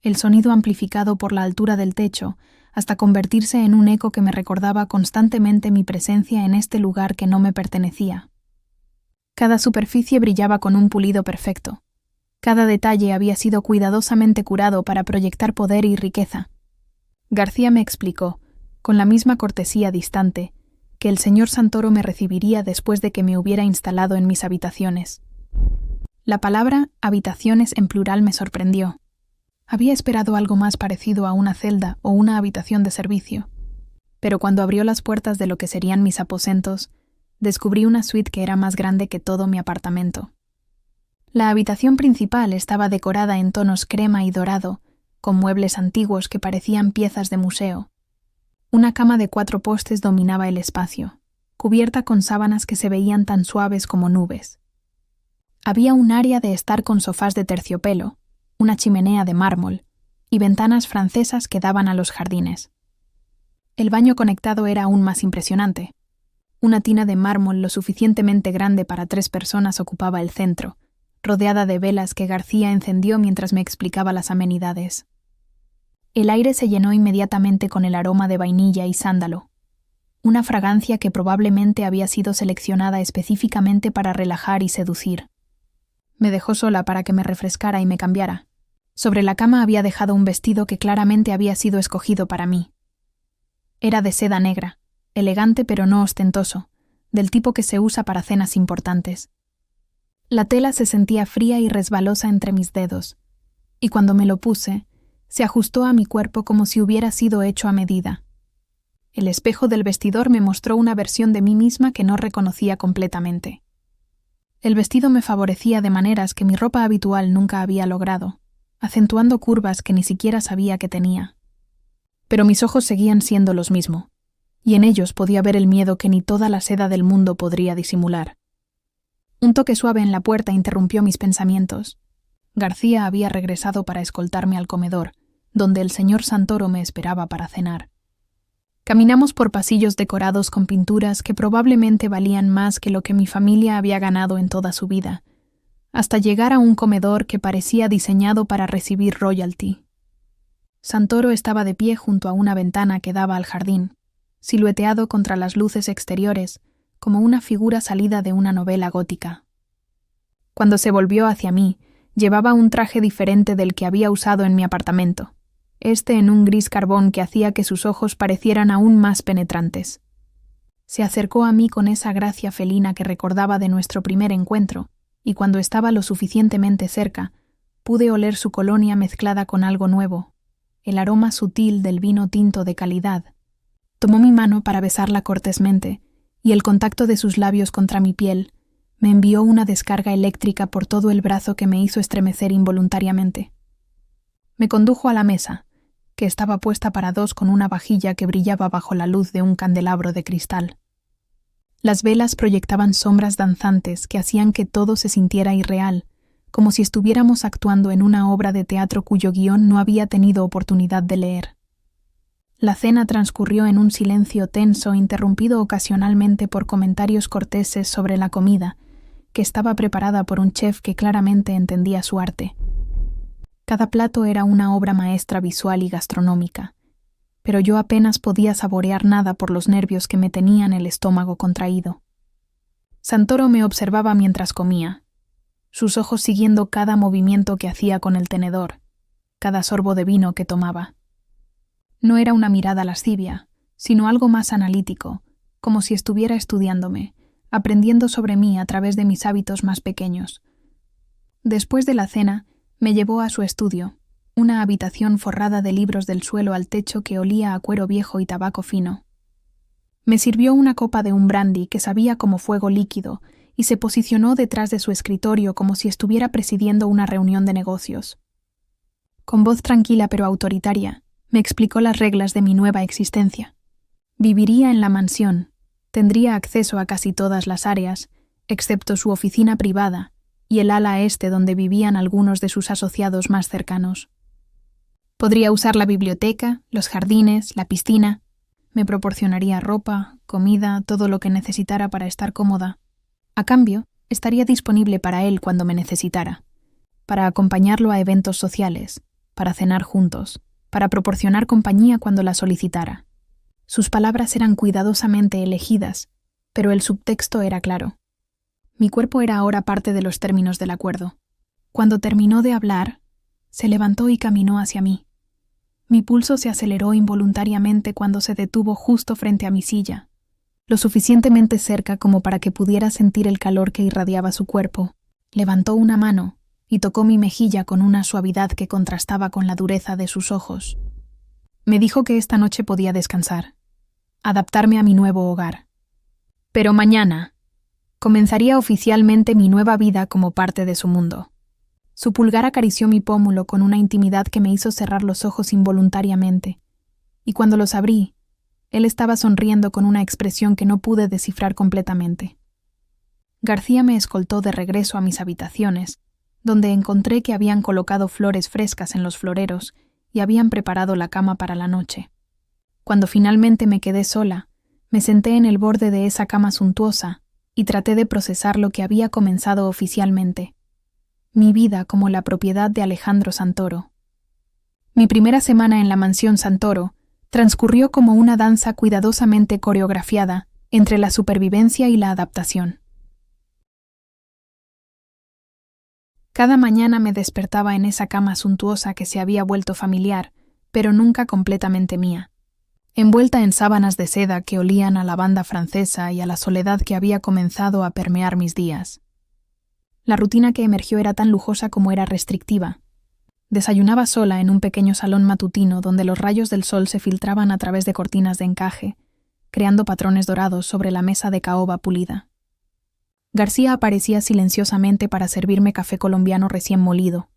El sonido amplificado por la altura del techo hasta convertirse en un eco que me recordaba constantemente mi presencia en este lugar que no me pertenecía. Cada superficie brillaba con un pulido perfecto. Cada detalle había sido cuidadosamente curado para proyectar poder y riqueza. García me explicó, con la misma cortesía distante, que el señor Santoro me recibiría después de que me hubiera instalado en mis habitaciones. La palabra habitaciones en plural me sorprendió. Había esperado algo más parecido a una celda o una habitación de servicio, pero cuando abrió las puertas de lo que serían mis aposentos, descubrí una suite que era más grande que todo mi apartamento. La habitación principal estaba decorada en tonos crema y dorado, con muebles antiguos que parecían piezas de museo. Una cama de 4 postes dominaba el espacio, cubierta con sábanas que se veían tan suaves como nubes. Había un área de estar con sofás de terciopelo, una chimenea de mármol y ventanas francesas que daban a los jardines. El baño conectado era aún más impresionante. Una tina de mármol lo suficientemente grande para 3 personas ocupaba el centro, rodeada de velas que García encendió mientras me explicaba las amenidades. El aire se llenó inmediatamente con el aroma de vainilla y sándalo, una fragancia que probablemente había sido seleccionada específicamente para relajar y seducir. Me dejó sola para que me refrescara y me cambiara. Sobre la cama había dejado un vestido que claramente había sido escogido para mí. Era de seda negra, elegante pero no ostentoso, del tipo que se usa para cenas importantes. La tela se sentía fría y resbalosa entre mis dedos, y cuando me lo puse, se ajustó a mi cuerpo como si hubiera sido hecho a medida. El espejo del vestidor me mostró una versión de mí misma que no reconocía completamente. El vestido me favorecía de maneras que mi ropa habitual nunca había logrado, acentuando curvas que ni siquiera sabía que tenía. Pero mis ojos seguían siendo los mismos, y en ellos podía ver el miedo que ni toda la seda del mundo podría disimular. Un toque suave en la puerta interrumpió mis pensamientos. García había regresado para escoltarme al comedor, donde el señor Santoro me esperaba para cenar. Caminamos por pasillos decorados con pinturas que probablemente valían más que lo que mi familia había ganado en toda su vida, hasta llegar a un comedor que parecía diseñado para recibir royalty. Santoro estaba de pie junto a una ventana que daba al jardín, silueteado contra las luces exteriores, como una figura salida de una novela gótica. Cuando se volvió hacia mí, llevaba un traje diferente del que había usado en mi apartamento, en un gris carbón que hacía que sus ojos parecieran aún más penetrantes. Se acercó a mí con esa gracia felina que recordaba de nuestro primer encuentro, y cuando estaba lo suficientemente cerca, pude oler su colonia mezclada con algo nuevo, el aroma sutil del vino tinto de calidad. Tomó mi mano para besarla cortésmente, y el contacto de sus labios contra mi piel me envió una descarga eléctrica por todo el brazo que me hizo estremecer involuntariamente. Me condujo a la mesa, que estaba puesta para 2 con una vajilla que brillaba bajo la luz de un candelabro de cristal. Las velas proyectaban sombras danzantes que hacían que todo se sintiera irreal, como si estuviéramos actuando en una obra de teatro cuyo guión no había tenido oportunidad de leer. La cena transcurrió en un silencio tenso interrumpido ocasionalmente por comentarios corteses sobre la comida, que estaba preparada por un chef que claramente entendía su arte. Cada plato era una obra maestra visual y gastronómica, pero yo apenas podía saborear nada por los nervios que me tenían el estómago contraído. Santoro me observaba mientras comía, sus ojos siguiendo cada movimiento que hacía con el tenedor, cada sorbo de vino que tomaba. No era una mirada lascivia, sino algo más analítico, como si estuviera estudiándome, aprendiendo sobre mí a través de mis hábitos más pequeños. Después de la cena, me llevó a su estudio, una habitación forrada de libros del suelo al techo que olía a cuero viejo y tabaco fino. Me sirvió una copa de un brandy que sabía como fuego líquido y se posicionó detrás de su escritorio como si estuviera presidiendo una reunión de negocios. Con voz tranquila pero autoritaria, me explicó las reglas de mi nueva existencia. Viviría en la mansión, tendría acceso a casi todas las áreas, excepto su oficina privada y el ala este donde vivían algunos de sus asociados más cercanos. Podría usar la biblioteca, los jardines, la piscina. Me proporcionaría ropa, comida, todo lo que necesitara para estar cómoda. A cambio, estaría disponible para él cuando me necesitara, para acompañarlo a eventos sociales, para cenar juntos, para proporcionar compañía cuando la solicitara. Sus palabras eran cuidadosamente elegidas, pero el subtexto era claro. Mi cuerpo era ahora parte de los términos del acuerdo. Cuando terminó de hablar, se levantó y caminó hacia mí. Mi pulso se aceleró involuntariamente cuando se detuvo justo frente a mi silla, lo suficientemente cerca como para que pudiera sentir el calor que irradiaba su cuerpo. Levantó una mano y tocó mi mejilla con una suavidad que contrastaba con la dureza de sus ojos. Me dijo que esta noche podía descansar, adaptarme a mi nuevo hogar. Pero mañana comenzaría oficialmente mi nueva vida como parte de su mundo. Su pulgar acarició mi pómulo con una intimidad que me hizo cerrar los ojos involuntariamente, y cuando los abrí, él estaba sonriendo con una expresión que no pude descifrar completamente. García me escoltó de regreso a mis habitaciones, donde encontré que habían colocado flores frescas en los floreros y habían preparado la cama para la noche. Cuando finalmente me quedé sola, me senté en el borde de esa cama suntuosa y traté de procesar lo que había comenzado oficialmente. Mi vida como la propiedad de Alejandro Santoro. Mi primera semana en la mansión Santoro transcurrió como una danza cuidadosamente coreografiada entre la supervivencia y la adaptación. Cada mañana me despertaba en esa cama suntuosa que se había vuelto familiar, pero nunca completamente mía, envuelta en sábanas de seda que olían a lavanda francesa y a la soledad que había comenzado a permear mis días. La rutina que emergió era tan lujosa como era restrictiva. Desayunaba sola en un pequeño salón matutino donde los rayos del sol se filtraban a través de cortinas de encaje, creando patrones dorados sobre la mesa de caoba pulida. García aparecía silenciosamente para servirme café colombiano recién molido,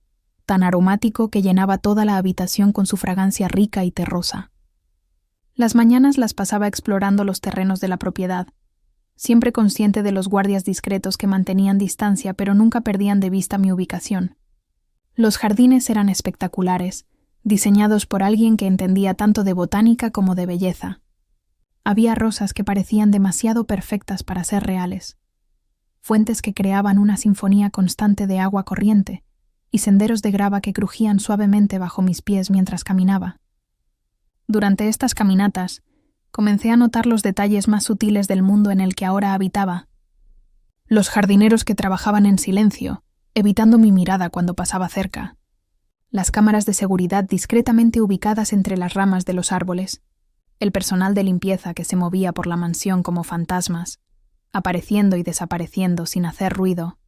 tan aromático que llenaba toda la habitación con su fragancia rica y terrosa. Las mañanas las pasaba explorando los terrenos de la propiedad, siempre consciente de los guardias discretos que mantenían distancia pero nunca perdían de vista mi ubicación. Los jardines eran espectaculares, diseñados por alguien que entendía tanto de botánica como de belleza. Había rosas que parecían demasiado perfectas para ser reales, fuentes que creaban una sinfonía constante de agua corriente y senderos de grava que crujían suavemente bajo mis pies mientras caminaba. Durante estas caminatas, comencé a notar los detalles más sutiles del mundo en el que ahora habitaba. Los jardineros que trabajaban en silencio, evitando mi mirada cuando pasaba cerca. Las cámaras de seguridad discretamente ubicadas entre las ramas de los árboles. El personal de limpieza que se movía por la mansión como fantasmas, apareciendo y desapareciendo sin hacer ruido,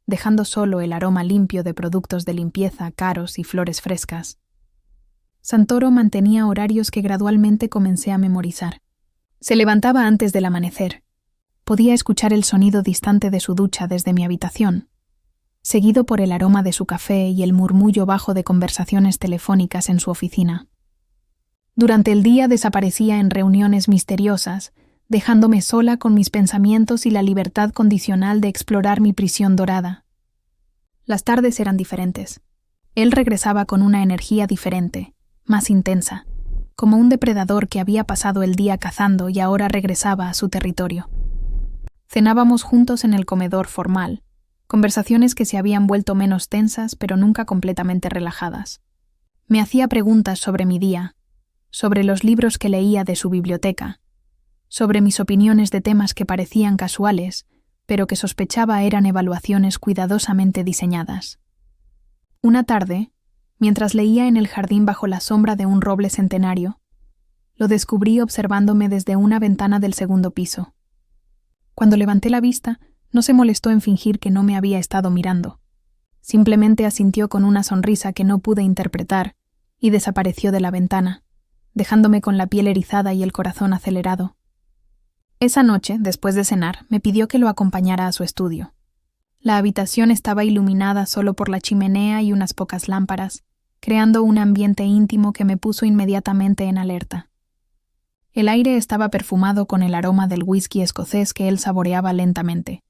dejando solo el aroma limpio de productos de limpieza caros y flores frescas. Santoro mantenía horarios que gradualmente comencé a memorizar. Se levantaba antes del amanecer. Podía escuchar el sonido distante de su ducha desde mi habitación, seguido por el aroma de su café y el murmullo bajo de conversaciones telefónicas en su oficina. Durante el día desaparecía en reuniones misteriosas, dejándome sola con mis pensamientos y la libertad condicional de explorar mi prisión dorada. Las tardes eran diferentes. Él regresaba con una energía diferente, más intensa, como un depredador que había pasado el día cazando y ahora regresaba a su territorio. Cenábamos juntos en el comedor formal, conversaciones que se habían vuelto menos tensas pero nunca completamente relajadas. Me hacía preguntas sobre mi día, sobre los libros que leía de su biblioteca, sobre mis opiniones de temas que parecían casuales, pero que sospechaba eran evaluaciones cuidadosamente diseñadas. Una tarde, mientras leía en el jardín bajo la sombra de un roble centenario, lo descubrí observándome desde una ventana del segundo piso. Cuando levanté la vista, no se molestó en fingir que no me había estado mirando. Simplemente asintió con una sonrisa que no pude interpretar y desapareció de la ventana, dejándome con la piel erizada y el corazón acelerado. Esa noche, después de cenar, me pidió que lo acompañara a su estudio. La habitación estaba iluminada solo por la chimenea y unas pocas lámparas, creando un ambiente íntimo que me puso inmediatamente en alerta. El aire estaba perfumado con el aroma del whisky escocés que él saboreaba lentamente,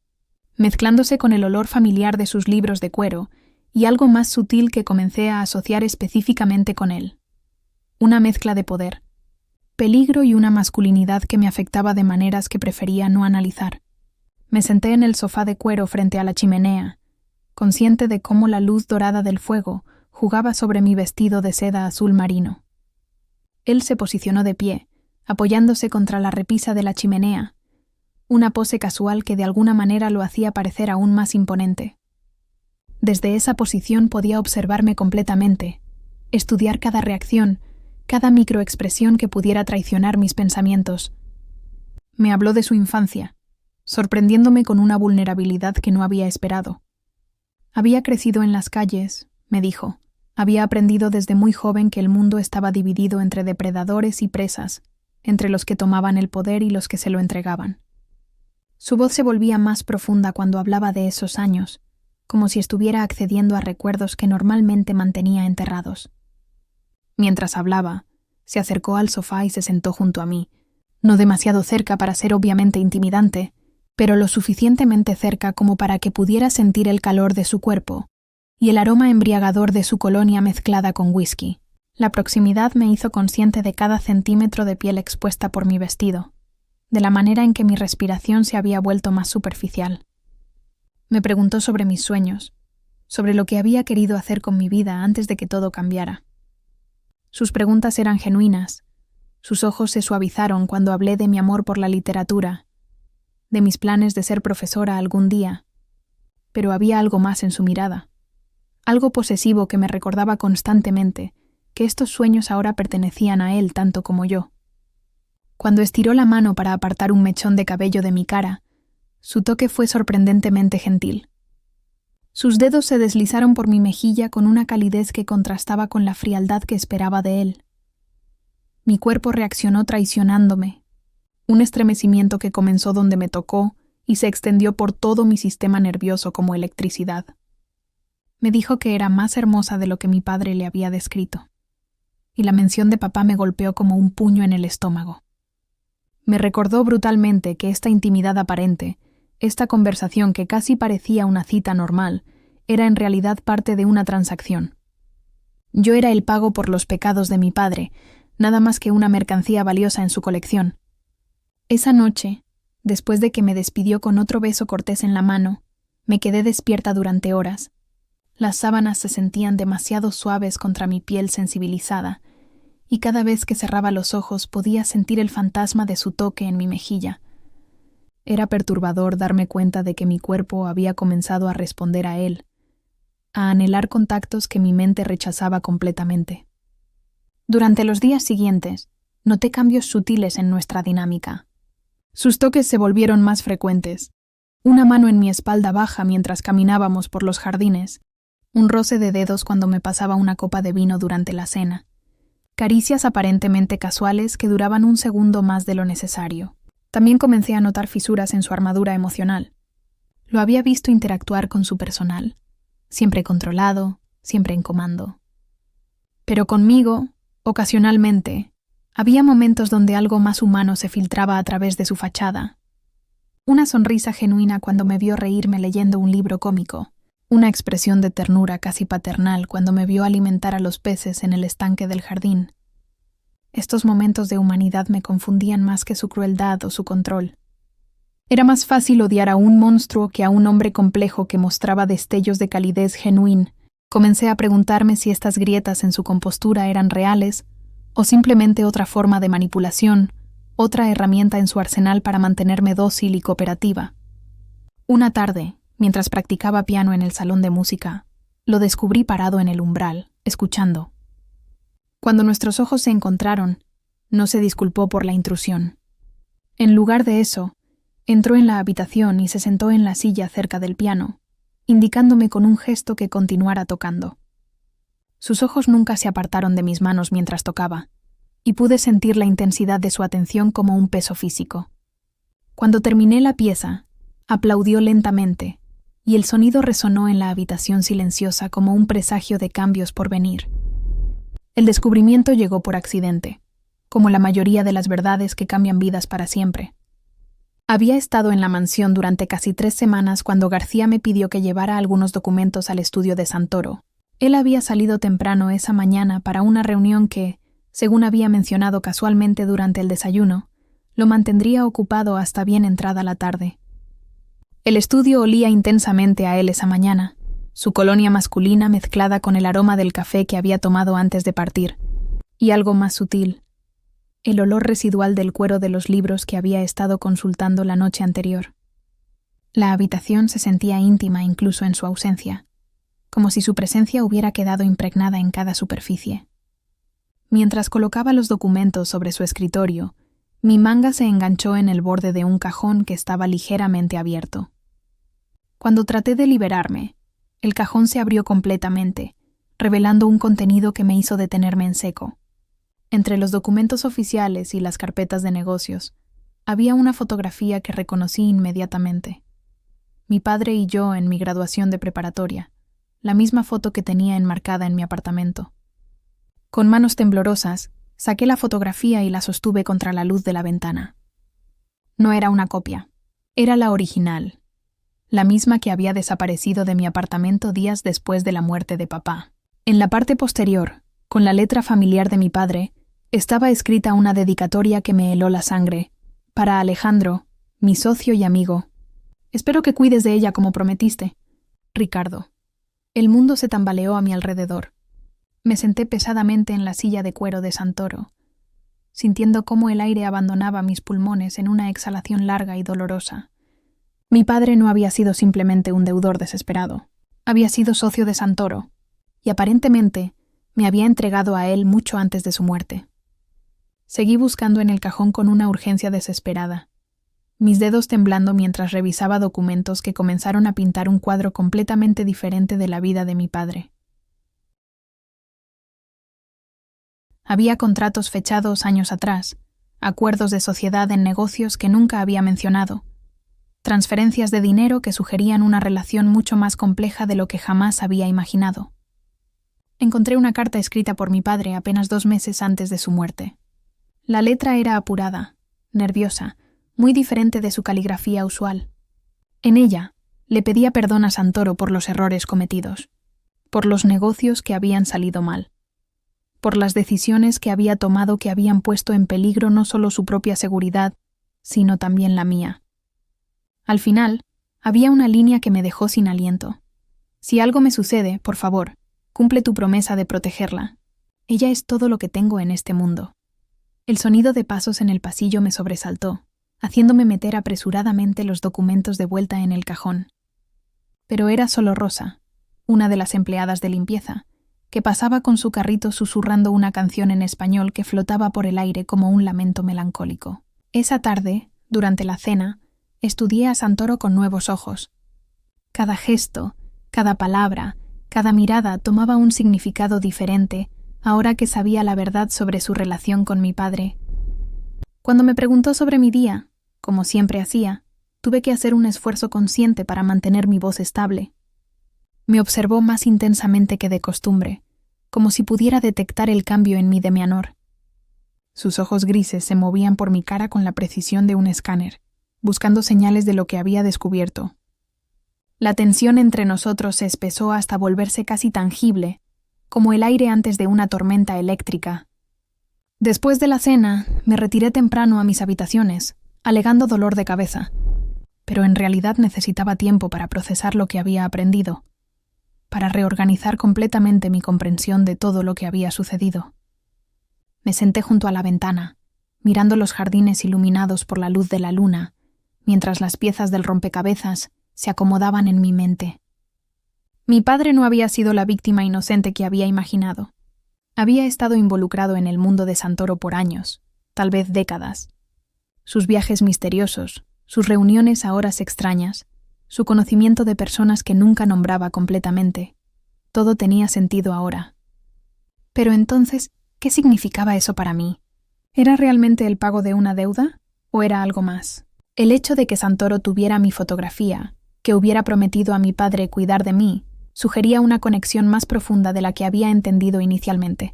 mezclándose con el olor familiar de sus libros de cuero y algo más sutil que comencé a asociar específicamente con él. Una mezcla de poder, peligro y una masculinidad que me afectaba de maneras que prefería no analizar. Me senté en el sofá de cuero frente a la chimenea, consciente de cómo la luz dorada del fuego jugaba sobre mi vestido de seda azul marino. Él se posicionó de pie, apoyándose contra la repisa de la chimenea, una pose casual que de alguna manera lo hacía parecer aún más imponente. Desde esa posición podía observarme completamente, estudiar cada reacción, cada microexpresión que pudiera traicionar mis pensamientos. Me habló de su infancia, sorprendiéndome con una vulnerabilidad que no había esperado. Había crecido en las calles, me dijo. Había aprendido desde muy joven que el mundo estaba dividido entre depredadores y presas, entre los que tomaban el poder y los que se lo entregaban. Su voz se volvía más profunda cuando hablaba de esos años, como si estuviera accediendo a recuerdos que normalmente mantenía enterrados. Mientras hablaba, se acercó al sofá y se sentó junto a mí, no demasiado cerca para ser obviamente intimidante, pero lo suficientemente cerca como para que pudiera sentir el calor de su cuerpo y el aroma embriagador de su colonia mezclada con whisky. La proximidad me hizo consciente de cada centímetro de piel expuesta por mi vestido, de la manera en que mi respiración se había vuelto más superficial. Me preguntó sobre mis sueños, sobre lo que había querido hacer con mi vida antes de que todo cambiara. Sus preguntas eran genuinas. Sus ojos se suavizaron cuando hablé de mi amor por la literatura, de mis planes de ser profesora algún día. Pero había algo más en su mirada, algo posesivo que me recordaba constantemente que estos sueños ahora pertenecían a él tanto como yo. Cuando estiró la mano para apartar un mechón de cabello de mi cara, su toque fue sorprendentemente gentil. Sus dedos se deslizaron por mi mejilla con una calidez que contrastaba con la frialdad que esperaba de él. Mi cuerpo reaccionó traicionándome, un estremecimiento que comenzó donde me tocó y se extendió por todo mi sistema nervioso como electricidad. Me dijo que era más hermosa de lo que mi padre le había descrito, y la mención de papá me golpeó como un puño en el estómago. Me recordó brutalmente que esta intimidad aparente, esta conversación que casi parecía una cita normal, era en realidad parte de una transacción. Yo era el pago por los pecados de mi padre, nada más que una mercancía valiosa en su colección. Esa noche, después de que me despidió con otro beso cortés en la mano, me quedé despierta durante horas. Las sábanas se sentían demasiado suaves contra mi piel sensibilizada, y cada vez que cerraba los ojos podía sentir el fantasma de su toque en mi mejilla. Era perturbador darme cuenta de que mi cuerpo había comenzado a responder a él, a anhelar contactos que mi mente rechazaba completamente. Durante los días siguientes, noté cambios sutiles en nuestra dinámica. Sus toques se volvieron más frecuentes. Una mano en mi espalda baja mientras caminábamos por los jardines, un roce de dedos cuando me pasaba una copa de vino durante la cena, caricias aparentemente casuales que duraban un segundo más de lo necesario. También comencé a notar fisuras en su armadura emocional. Lo había visto interactuar con su personal, siempre controlado, siempre en comando. Pero conmigo, ocasionalmente, había momentos donde algo más humano se filtraba a través de su fachada. Una sonrisa genuina cuando me vio reírme leyendo un libro cómico, una expresión de ternura casi paternal cuando me vio alimentar a los peces en el estanque del jardín. Estos momentos de humanidad me confundían más que su crueldad o su control. Era más fácil odiar a un monstruo que a un hombre complejo que mostraba destellos de calidez genuina. Comencé a preguntarme si estas grietas en su compostura eran reales o simplemente otra forma de manipulación, otra herramienta en su arsenal para mantenerme dócil y cooperativa. Una tarde, mientras practicaba piano en el salón de música, lo descubrí parado en el umbral, escuchando. Cuando nuestros ojos se encontraron, no se disculpó por la intrusión. En lugar de eso, entró en la habitación y se sentó en la silla cerca del piano, indicándome con un gesto que continuara tocando. Sus ojos nunca se apartaron de mis manos mientras tocaba, y pude sentir la intensidad de su atención como un peso físico. Cuando terminé la pieza, aplaudió lentamente, y el sonido resonó en la habitación silenciosa como un presagio de cambios por venir. El descubrimiento llegó por accidente, como la mayoría de las verdades que cambian vidas para siempre. Había estado en la mansión durante casi 3 semanas cuando García me pidió que llevara algunos documentos al estudio de Santoro. Él había salido temprano esa mañana para una reunión que, según había mencionado casualmente durante el desayuno, lo mantendría ocupado hasta bien entrada la tarde. El estudio olía intensamente a él esa mañana, su colonia masculina mezclada con el aroma del café que había tomado antes de partir, y algo más sutil, el olor residual del cuero de los libros que había estado consultando la noche anterior. La habitación se sentía íntima incluso en su ausencia, como si su presencia hubiera quedado impregnada en cada superficie. Mientras colocaba los documentos sobre su escritorio, mi manga se enganchó en el borde de un cajón que estaba ligeramente abierto. Cuando traté de liberarme, el cajón se abrió completamente, revelando un contenido que me hizo detenerme en seco. Entre los documentos oficiales y las carpetas de negocios, había una fotografía que reconocí inmediatamente. Mi padre y yo en mi graduación de preparatoria, la misma foto que tenía enmarcada en mi apartamento. Con manos temblorosas, saqué la fotografía y la sostuve contra la luz de la ventana. No era una copia, era la original, la misma que había desaparecido de mi apartamento días después de la muerte de papá. En la parte posterior, con la letra familiar de mi padre, estaba escrita una dedicatoria que me heló la sangre, para Alejandro, mi socio y amigo. Espero que cuides de ella como prometiste, Ricardo. El mundo se tambaleó a mi alrededor. Me senté pesadamente en la silla de cuero de Santoro, sintiendo cómo el aire abandonaba mis pulmones en una exhalación larga y dolorosa. Mi padre no había sido simplemente un deudor desesperado. Había sido socio de Santoro, y aparentemente me había entregado a él mucho antes de su muerte. Seguí buscando en el cajón con una urgencia desesperada, mis dedos temblando mientras revisaba documentos que comenzaron a pintar un cuadro completamente diferente de la vida de mi padre. Había contratos fechados años atrás, acuerdos de sociedad en negocios que nunca había mencionado, transferencias de dinero que sugerían una relación mucho más compleja de lo que jamás había imaginado. Encontré una carta escrita por mi padre apenas 2 meses antes de su muerte. La letra era apurada, nerviosa, muy diferente de su caligrafía usual. En ella, le pedía perdón a Santoro por los errores cometidos, por los negocios que habían salido mal, por las decisiones que había tomado que habían puesto en peligro no solo su propia seguridad, sino también la mía. Al final, había una línea que me dejó sin aliento. Si algo me sucede, por favor, cumple tu promesa de protegerla. Ella es todo lo que tengo en este mundo. El sonido de pasos en el pasillo me sobresaltó, haciéndome meter apresuradamente los documentos de vuelta en el cajón. Pero era solo Rosa, una de las empleadas de limpieza, que pasaba con su carrito susurrando una canción en español que flotaba por el aire como un lamento melancólico. Esa tarde, durante la cena, estudié a Santoro con nuevos ojos. Cada gesto, cada palabra, cada mirada tomaba un significado diferente, ahora que sabía la verdad sobre su relación con mi padre. Cuando me preguntó sobre mi día, como siempre hacía, tuve que hacer un esfuerzo consciente para mantener mi voz estable. Me observó más intensamente que de costumbre, como si pudiera detectar el cambio en mi Demianor. Sus ojos grises se movían por mi cara con la precisión de un escáner, buscando señales de lo que había descubierto. La tensión entre nosotros se espesó hasta volverse casi tangible, como el aire antes de una tormenta eléctrica. Después de la cena, me retiré temprano a mis habitaciones, alegando dolor de cabeza, pero en realidad necesitaba tiempo para procesar lo que había aprendido, para reorganizar completamente mi comprensión de todo lo que había sucedido. Me senté junto a la ventana, mirando los jardines iluminados por la luz de la luna, mientras las piezas del rompecabezas se acomodaban en mi mente. Mi padre no había sido la víctima inocente que había imaginado. Había estado involucrado en el mundo de Santoro por años, tal vez décadas. Sus viajes misteriosos, sus reuniones a horas extrañas, su conocimiento de personas que nunca nombraba completamente, todo tenía sentido ahora. Pero entonces, ¿qué significaba eso para mí? ¿Era realmente el pago de una deuda? ¿O era algo más? El hecho de que Santoro tuviera mi fotografía, que hubiera prometido a mi padre cuidar de mí, sugería una conexión más profunda de la que había entendido inicialmente.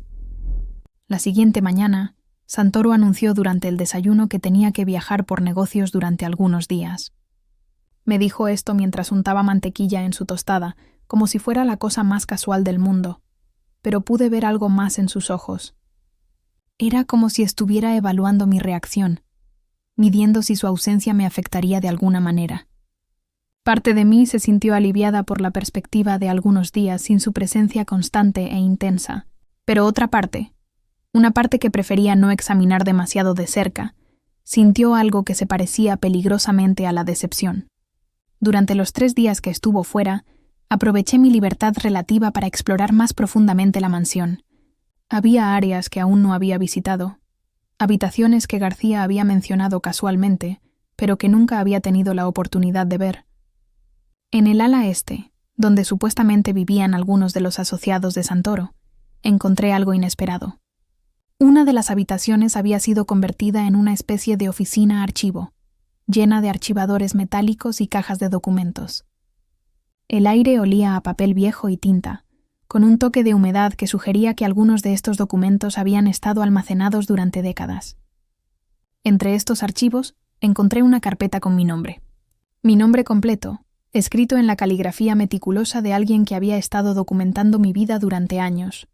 La siguiente mañana, Santoro anunció durante el desayuno que tenía que viajar por negocios durante algunos días. Me dijo esto mientras untaba mantequilla en su tostada, como si fuera la cosa más casual del mundo, pero pude ver algo más en sus ojos. Era como si estuviera evaluando mi reacción, midiendo si su ausencia me afectaría de alguna manera. Parte de mí se sintió aliviada por la perspectiva de algunos días sin su presencia constante e intensa, pero otra parte, Una parte que prefería no examinar demasiado de cerca, sintió algo que se parecía peligrosamente a la decepción. Durante los 3 días que estuvo fuera, aproveché mi libertad relativa para explorar más profundamente la mansión. Había áreas que aún no había visitado, habitaciones que García había mencionado casualmente, pero que nunca había tenido la oportunidad de ver. En el ala este, donde supuestamente vivían algunos de los asociados de Santoro, encontré algo inesperado. Una de las habitaciones había sido convertida en una especie de oficina-archivo, llena de archivadores metálicos y cajas de documentos. El aire olía a papel viejo y tinta, con un toque de humedad que sugería que algunos de estos documentos habían estado almacenados durante décadas. Entre estos archivos, encontré una carpeta con mi nombre completo, escrito en la caligrafía meticulosa de alguien que había estado documentando mi vida durante años.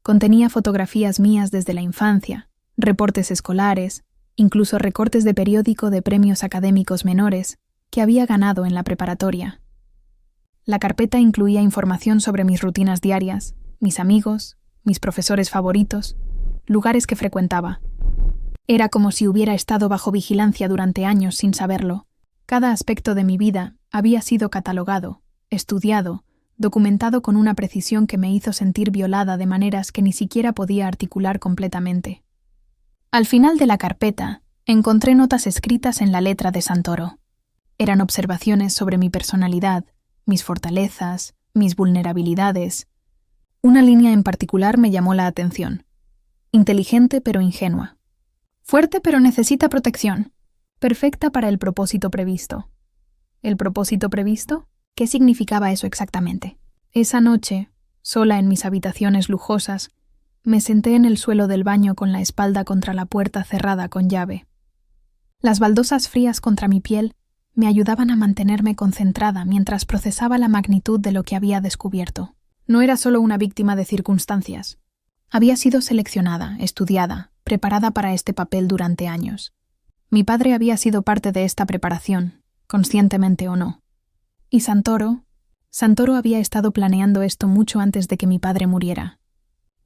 Contenía fotografías mías desde la infancia, reportes escolares, incluso recortes de periódico de premios académicos menores que había ganado en la preparatoria. La carpeta incluía información sobre mis rutinas diarias, mis amigos, mis profesores favoritos, lugares que frecuentaba. Era como si hubiera estado bajo vigilancia durante años sin saberlo. Cada aspecto de mi vida había sido catalogado, estudiado, documentado con una precisión que me hizo sentir violada de maneras que ni siquiera podía articular completamente. Al final de la carpeta, encontré notas escritas en la letra de Santoro. Eran observaciones sobre mi personalidad, mis fortalezas, mis vulnerabilidades. Una línea en particular me llamó la atención. Inteligente pero ingenua. Fuerte pero necesita protección. Perfecta para el propósito previsto. ¿El propósito previsto? ¿Qué significaba eso exactamente? Esa noche, sola en mis habitaciones lujosas, me senté en el suelo del baño con la espalda contra la puerta cerrada con llave. Las baldosas frías contra mi piel me ayudaban a mantenerme concentrada mientras procesaba la magnitud de lo que había descubierto. No era solo una víctima de circunstancias. Había sido seleccionada, estudiada, preparada para este papel durante años. Mi padre había sido parte de esta preparación, conscientemente o no. Y Santoro había estado planeando esto mucho antes de que mi padre muriera.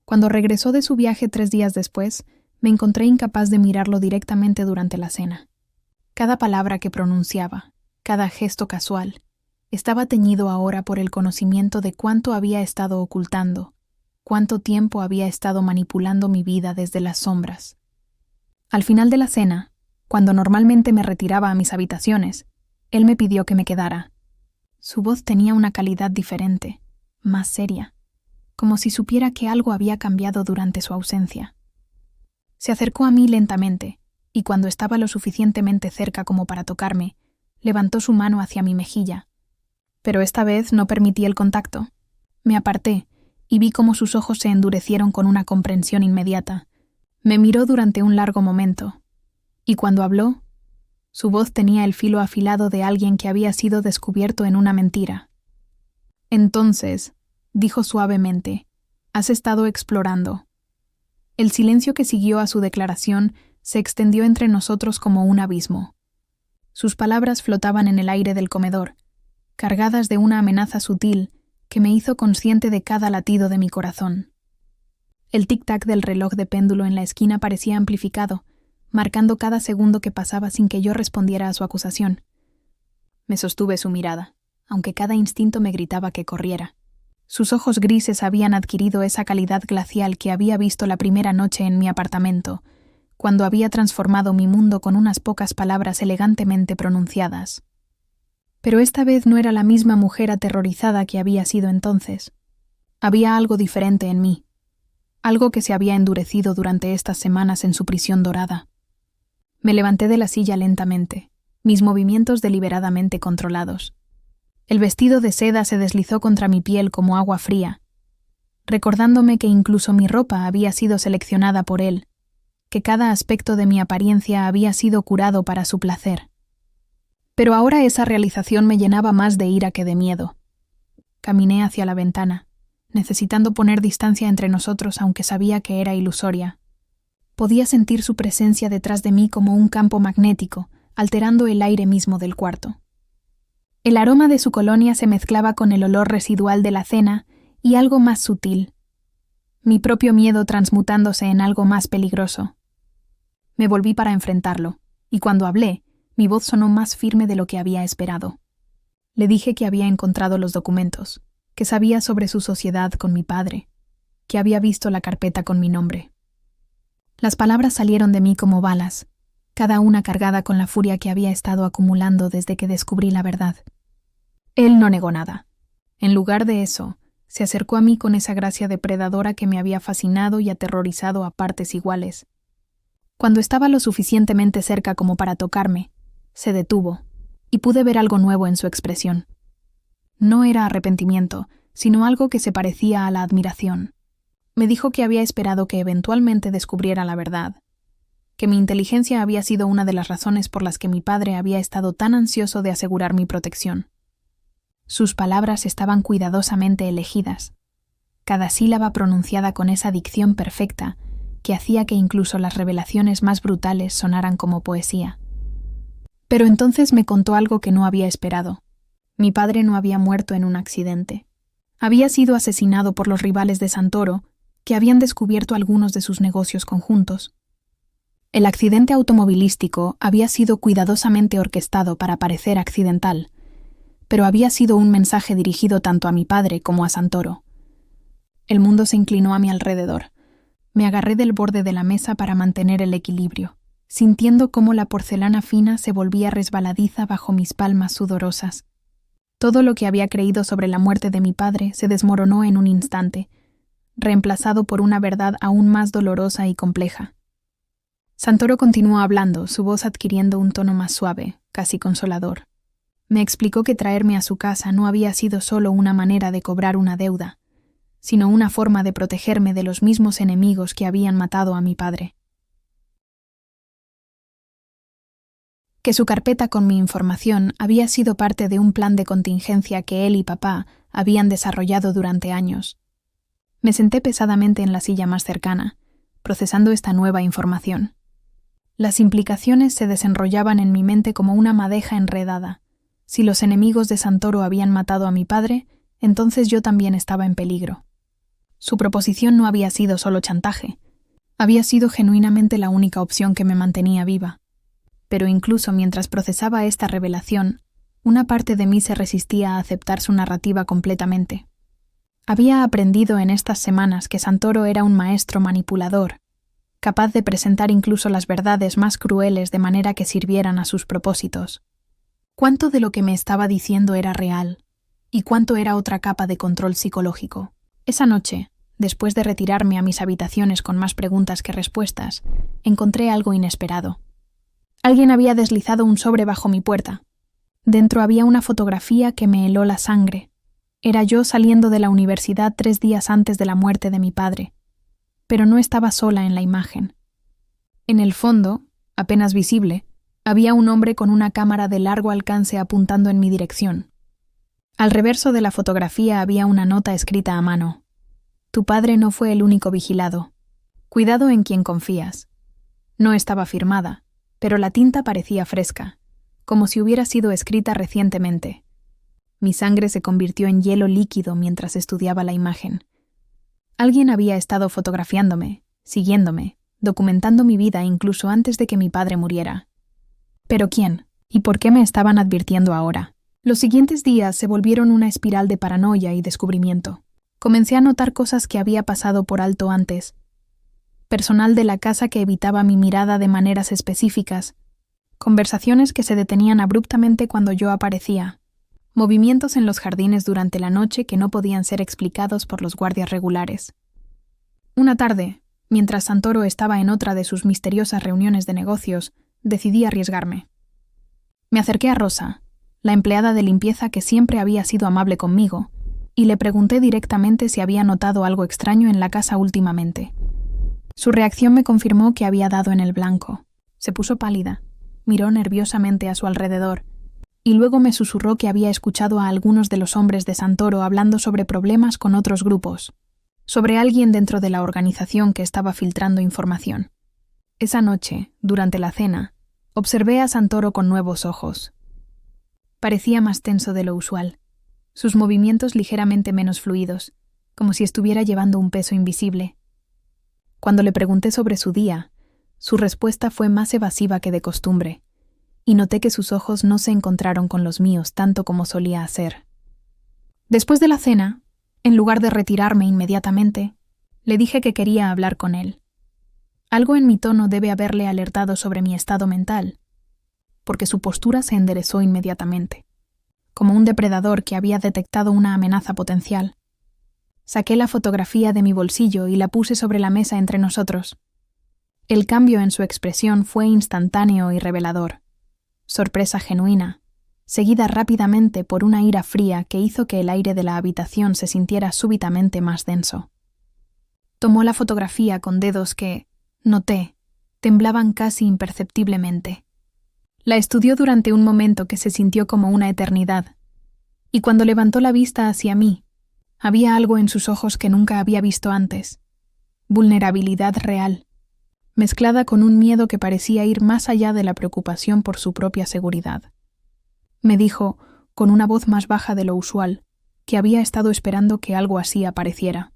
Cuando regresó de su viaje 3 días después, me encontré incapaz de mirarlo directamente durante la cena. Cada palabra que pronunciaba, cada gesto casual, estaba teñido ahora por el conocimiento de cuánto había estado ocultando, cuánto tiempo había estado manipulando mi vida desde las sombras. Al final de la cena, cuando normalmente me retiraba a mis habitaciones, él me pidió que me quedara. Su voz tenía una calidad diferente, más seria, como si supiera que algo había cambiado durante su ausencia. Se acercó a mí lentamente, y cuando estaba lo suficientemente cerca como para tocarme, levantó su mano hacia mi mejilla. Pero esta vez no permití el contacto. Me aparté, y vi cómo sus ojos se endurecieron con una comprensión inmediata. Me miró durante un largo momento, y cuando habló, su voz tenía el filo afilado de alguien que había sido descubierto en una mentira. Entonces, dijo suavemente, has estado explorando. El silencio que siguió a su declaración se extendió entre nosotros como un abismo. Sus palabras flotaban en el aire del comedor, cargadas de una amenaza sutil que me hizo consciente de cada latido de mi corazón. El tic-tac del reloj de péndulo en la esquina parecía amplificado, marcando cada segundo que pasaba sin que yo respondiera a su acusación. Me sostuve su mirada, aunque cada instinto me gritaba que corriera. Sus ojos grises habían adquirido esa calidad glacial que había visto la primera noche en mi apartamento, cuando había transformado mi mundo con unas pocas palabras elegantemente pronunciadas. Pero esta vez no era la misma mujer aterrorizada que había sido entonces. Había algo diferente en mí, algo que se había endurecido durante estas semanas en su prisión dorada. Me levanté de la silla lentamente, mis movimientos deliberadamente controlados. El vestido de seda se deslizó contra mi piel como agua fría, recordándome que incluso mi ropa había sido seleccionada por él, que cada aspecto de mi apariencia había sido curado para su placer. Pero ahora esa realización me llenaba más de ira que de miedo. Caminé hacia la ventana, necesitando poner distancia entre nosotros aunque sabía que era ilusoria. Podía sentir su presencia detrás de mí como un campo magnético, alterando el aire mismo del cuarto. El aroma de su colonia se mezclaba con el olor residual de la cena y algo más sutil. mi propio miedo transmutándose en algo más peligroso. Me volví para enfrentarlo, y cuando hablé, mi voz sonó más firme de lo que había esperado. Le dije que había encontrado los documentos, que sabía sobre su sociedad con mi padre, que había visto la carpeta con mi nombre. Las palabras salieron de mí como balas, cada una cargada con la furia que había estado acumulando desde que descubrí la verdad. Él no negó nada. En lugar de eso, se acercó a mí con esa gracia depredadora que me había fascinado y aterrorizado a partes iguales. Cuando estaba lo suficientemente cerca como para tocarme, se detuvo, y pude ver algo nuevo en su expresión. No era arrepentimiento, sino algo que se parecía a la admiración. Me dijo que había esperado que eventualmente descubriera la verdad, que mi inteligencia había sido una de las razones por las que mi padre había estado tan ansioso de asegurar mi protección. Sus palabras estaban cuidadosamente elegidas, cada sílaba pronunciada con esa dicción perfecta que hacía que incluso las revelaciones más brutales sonaran como poesía. Pero entonces me contó algo que no había esperado. Mi padre no había muerto en un accidente. Había sido asesinado por los rivales de Santoro, que habían descubierto algunos de sus negocios conjuntos. El accidente automovilístico había sido cuidadosamente orquestado para parecer accidental, pero había sido un mensaje dirigido tanto a mi padre como a Santoro. El mundo se inclinó a mi alrededor. Me agarré del borde de la mesa para mantener el equilibrio, sintiendo cómo la porcelana fina se volvía resbaladiza bajo mis palmas sudorosas. Todo lo que había creído sobre la muerte de mi padre se desmoronó en un instante, reemplazado por una verdad aún más dolorosa y compleja. Santoro continuó hablando, su voz adquiriendo un tono más suave, casi consolador. Me explicó que traerme a su casa no había sido solo una manera de cobrar una deuda, sino una forma de protegerme de los mismos enemigos que habían matado a mi padre. Que su carpeta con mi información había sido parte de un plan de contingencia que él y papá habían desarrollado durante años. Me senté pesadamente en la silla más cercana, procesando esta nueva información. Las implicaciones se desenrollaban en mi mente como una madeja enredada. Si los enemigos de Santoro habían matado a mi padre, entonces yo también estaba en peligro. Su proposición no había sido solo chantaje. Había sido genuinamente la única opción que me mantenía viva. Pero incluso mientras procesaba esta revelación, una parte de mí se resistía a aceptar su narrativa completamente. Había aprendido en estas semanas que Santoro era un maestro manipulador, capaz de presentar incluso las verdades más crueles de manera que sirvieran a sus propósitos. ¿Cuánto de lo que me estaba diciendo era real? ¿Y cuánto era otra capa de control psicológico? Esa noche, después de retirarme a mis habitaciones con más preguntas que respuestas, encontré algo inesperado. Alguien había deslizado un sobre bajo mi puerta. Dentro había una fotografía que me heló la sangre. Era yo saliendo de la universidad 3 días antes de la muerte de mi padre. Pero no estaba sola en la imagen. En el fondo, apenas visible, había un hombre con una cámara de largo alcance apuntando en mi dirección. Al reverso de la fotografía había una nota escrita a mano. Tu padre no fue el único vigilado. Cuidado en quien confías. No estaba firmada, pero la tinta parecía fresca, como si hubiera sido escrita recientemente. Mi sangre se convirtió en hielo líquido mientras estudiaba la imagen. Alguien había estado fotografiándome, siguiéndome, documentando mi vida incluso antes de que mi padre muriera. ¿Pero quién? ¿Y por qué me estaban advirtiendo ahora? Los siguientes días se volvieron una espiral de paranoia y descubrimiento. Comencé a notar cosas que había pasado por alto antes. Personal de la casa que evitaba mi mirada de maneras específicas. Conversaciones que se detenían abruptamente cuando yo aparecía. Movimientos en los jardines durante la noche que no podían ser explicados por los guardias regulares. Una tarde, mientras Santoro estaba en otra de sus misteriosas reuniones de negocios, decidí arriesgarme. Me acerqué a Rosa, la empleada de limpieza que siempre había sido amable conmigo, y le pregunté directamente si había notado algo extraño en la casa últimamente. Su reacción me confirmó que había dado en el blanco. Se puso pálida, miró nerviosamente a su alrededor, y luego me susurró que había escuchado a algunos de los hombres de Santoro hablando sobre problemas con otros grupos, sobre alguien dentro de la organización que estaba filtrando información. Esa noche, durante la cena, observé a Santoro con nuevos ojos. Parecía más tenso de lo usual, sus movimientos ligeramente menos fluidos, como si estuviera llevando un peso invisible. Cuando le pregunté sobre su día, su respuesta fue más evasiva que de costumbre, y noté que sus ojos no se encontraron con los míos tanto como solía hacer. Después de la cena, en lugar de retirarme inmediatamente, le dije que quería hablar con él. Algo en mi tono debe haberle alertado sobre mi estado mental, porque su postura se enderezó inmediatamente, como un depredador que había detectado una amenaza potencial. Saqué la fotografía de mi bolsillo y la puse sobre la mesa entre nosotros. El cambio en su expresión fue instantáneo y revelador. Sorpresa genuina, seguida rápidamente por una ira fría que hizo que el aire de la habitación se sintiera súbitamente más denso. Tomó la fotografía con dedos que, noté, temblaban casi imperceptiblemente. La estudió durante un momento que se sintió como una eternidad, y cuando levantó la vista hacia mí, había algo en sus ojos que nunca había visto antes: vulnerabilidad real, mezclada con un miedo que parecía ir más allá de la preocupación por su propia seguridad. Me dijo, con una voz más baja de lo usual, que había estado esperando que algo así apareciera,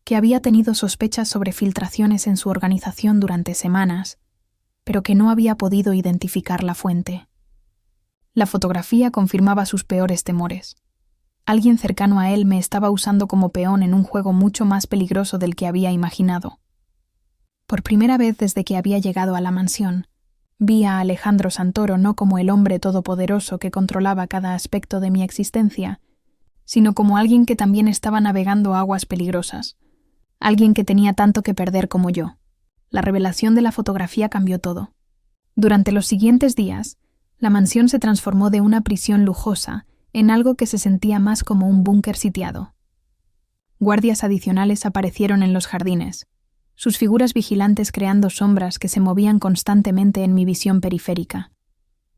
que había tenido sospechas sobre filtraciones en su organización durante semanas, pero que no había podido identificar la fuente. La fotografía confirmaba sus peores temores. Alguien cercano a él me estaba usando como peón en un juego mucho más peligroso del que había imaginado. Por primera vez desde que había llegado a la mansión, vi a Alejandro Santoro no como el hombre todopoderoso que controlaba cada aspecto de mi existencia, sino como alguien que también estaba navegando aguas peligrosas, alguien que tenía tanto que perder como yo. La revelación de la fotografía cambió todo. Durante los siguientes días, la mansión se transformó de una prisión lujosa en algo que se sentía más como un búnker sitiado. Guardias adicionales aparecieron en los jardines, sus figuras vigilantes creando sombras que se movían constantemente en mi visión periférica.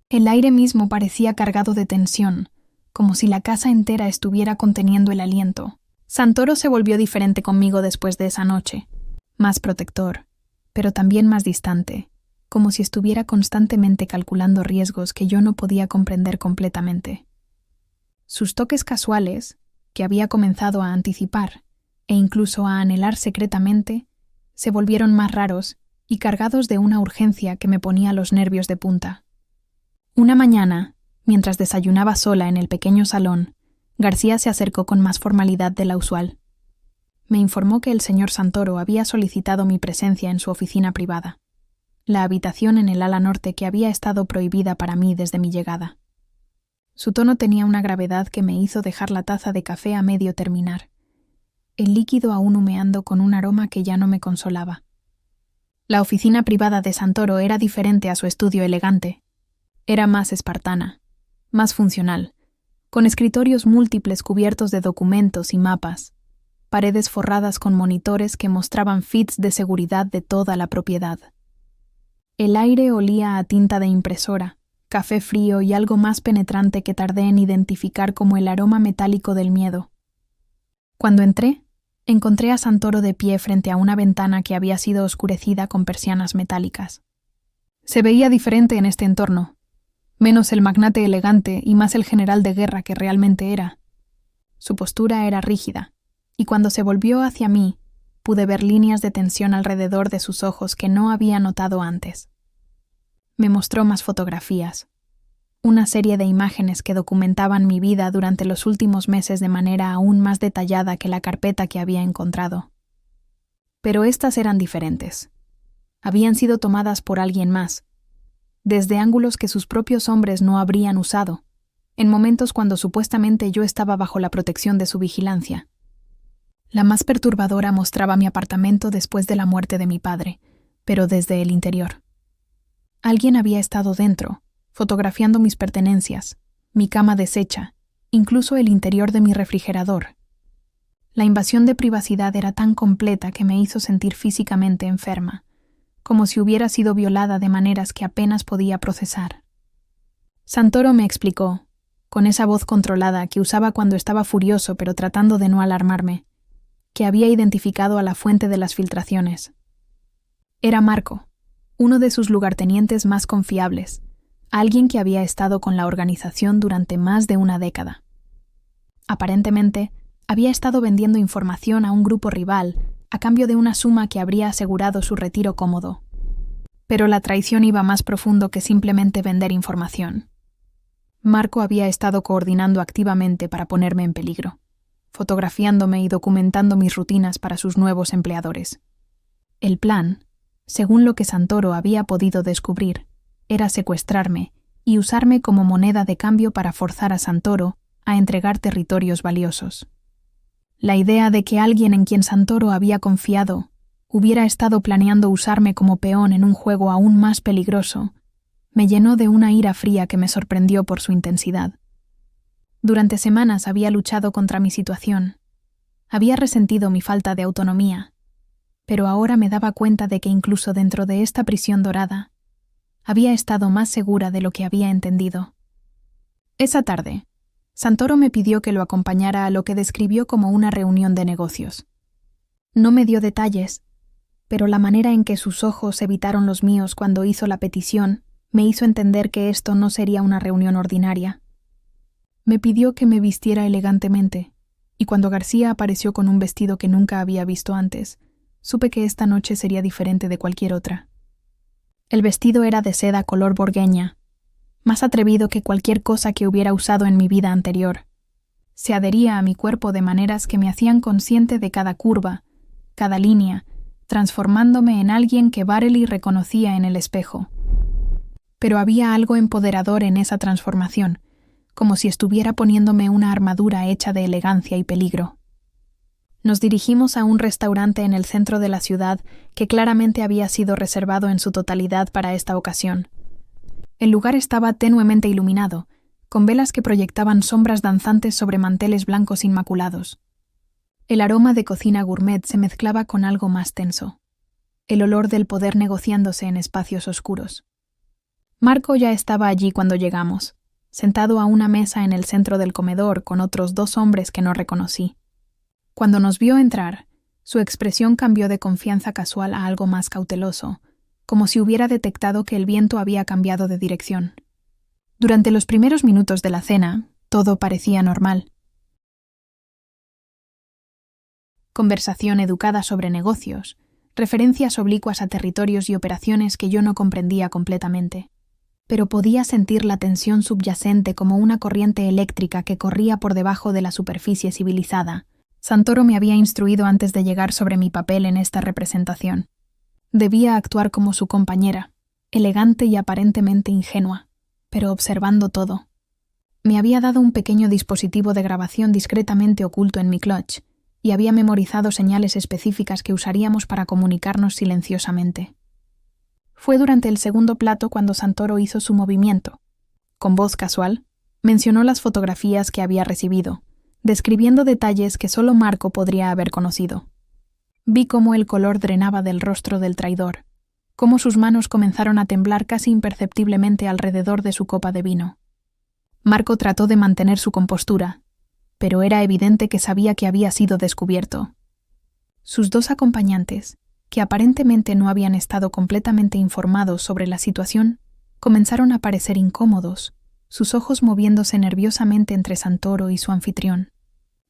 El aire mismo parecía cargado de tensión, como si la casa entera estuviera conteniendo el aliento. Santoro se volvió diferente conmigo después de esa noche, más protector, pero también más distante, como si estuviera constantemente calculando riesgos que yo no podía comprender completamente. Sus toques casuales, que había comenzado a anticipar e incluso a anhelar secretamente, se volvieron más raros y cargados de una urgencia que me ponía los nervios de punta. Una mañana, mientras desayunaba sola en el pequeño salón, García se acercó con más formalidad de la usual. Me informó que el señor Santoro había solicitado mi presencia en su oficina privada, la habitación en el ala norte que había estado prohibida para mí desde mi llegada. Su tono tenía una gravedad que me hizo dejar la taza de café a medio terminar, el líquido aún humeando con un aroma que ya no me consolaba. La oficina privada de Santoro era diferente a su estudio elegante. Era más espartana, más funcional, con escritorios múltiples cubiertos de documentos y mapas, paredes forradas con monitores que mostraban feeds de seguridad de toda la propiedad. El aire olía a tinta de impresora, café frío y algo más penetrante que tardé en identificar como el aroma metálico del miedo. Cuando entré, encontré a Santoro de pie frente a una ventana que había sido oscurecida con persianas metálicas. Se veía diferente en este entorno, menos el magnate elegante y más el general de guerra que realmente era. Su postura era rígida, y cuando se volvió hacia mí, pude ver líneas de tensión alrededor de sus ojos que no había notado antes. Me mostró más fotografías, una serie de imágenes que documentaban mi vida durante los últimos meses de manera aún más detallada que la carpeta que había encontrado. Pero estas eran diferentes. Habían sido tomadas por alguien más, desde ángulos que sus propios hombres no habrían usado, en momentos cuando supuestamente yo estaba bajo la protección de su vigilancia. La más perturbadora mostraba mi apartamento después de la muerte de mi padre, pero desde el interior. Alguien había estado dentro, fotografiando mis pertenencias, mi cama deshecha, incluso el interior de mi refrigerador. La invasión de privacidad era tan completa que me hizo sentir físicamente enferma, como si hubiera sido violada de maneras que apenas podía procesar. Santoro me explicó, con esa voz controlada que usaba cuando estaba furioso pero tratando de no alarmarme, que había identificado a la fuente de las filtraciones. Era Marco, uno de sus lugartenientes más confiables, alguien que había estado con la organización durante más de una década. Aparentemente, había estado vendiendo información a un grupo rival a cambio de una suma que habría asegurado su retiro cómodo. Pero la traición iba más profundo que simplemente vender información. Marco había estado coordinando activamente para ponerme en peligro, fotografiándome y documentando mis rutinas para sus nuevos empleadores. El plan, según lo que Santoro había podido descubrir, era secuestrarme y usarme como moneda de cambio para forzar a Santoro a entregar territorios valiosos. La idea de que alguien en quien Santoro había confiado hubiera estado planeando usarme como peón en un juego aún más peligroso me llenó de una ira fría que me sorprendió por su intensidad. Durante semanas había luchado contra mi situación. Había resentido mi falta de autonomía, pero ahora me daba cuenta de que incluso dentro de esta prisión dorada, había estado más segura de lo que había entendido. Esa tarde, Santoro me pidió que lo acompañara a lo que describió como una reunión de negocios. No me dio detalles, pero la manera en que sus ojos evitaron los míos cuando hizo la petición me hizo entender que esto no sería una reunión ordinaria. Me pidió que me vistiera elegantemente, y cuando García apareció con un vestido que nunca había visto antes, supe que esta noche sería diferente de cualquier otra. El vestido era de seda color borgueña, más atrevido que cualquier cosa que hubiera usado en mi vida anterior. Se adhería a mi cuerpo de maneras que me hacían consciente de cada curva, cada línea, transformándome en alguien que Barely reconocía en el espejo. Pero había algo empoderador en esa transformación, como si estuviera poniéndome una armadura hecha de elegancia y peligro. Nos dirigimos a un restaurante en el centro de la ciudad que claramente había sido reservado en su totalidad para esta ocasión. El lugar estaba tenuemente iluminado, con velas que proyectaban sombras danzantes sobre manteles blancos inmaculados. El aroma de cocina gourmet se mezclaba con algo más tenso, el olor del poder negociándose en espacios oscuros. Marco ya estaba allí cuando llegamos, sentado a una mesa en el centro del comedor con otros 2 hombres que no reconocí. Cuando nos vio entrar, su expresión cambió de confianza casual a algo más cauteloso, como si hubiera detectado que el viento había cambiado de dirección. Durante los primeros minutos de la cena, todo parecía normal. Conversación educada sobre negocios, referencias oblicuas a territorios y operaciones que yo no comprendía completamente. Pero podía sentir la tensión subyacente como una corriente eléctrica que corría por debajo de la superficie civilizada. Santoro me había instruido antes de llegar sobre mi papel en esta representación. Debía actuar como su compañera, elegante y aparentemente ingenua, pero observando todo. Me había dado un pequeño dispositivo de grabación discretamente oculto en mi clutch, y había memorizado señales específicas que usaríamos para comunicarnos silenciosamente. Fue durante el segundo plato cuando Santoro hizo su movimiento. Con voz casual, mencionó las fotografías que había recibido, describiendo detalles que solo Marco podría haber conocido. Vi cómo el color drenaba del rostro del traidor, cómo sus manos comenzaron a temblar casi imperceptiblemente alrededor de su copa de vino. Marco trató de mantener su compostura, pero era evidente que sabía que había sido descubierto. Sus 2 acompañantes, que aparentemente no habían estado completamente informados sobre la situación, comenzaron a parecer incómodos, sus ojos moviéndose nerviosamente entre Santoro y su anfitrión.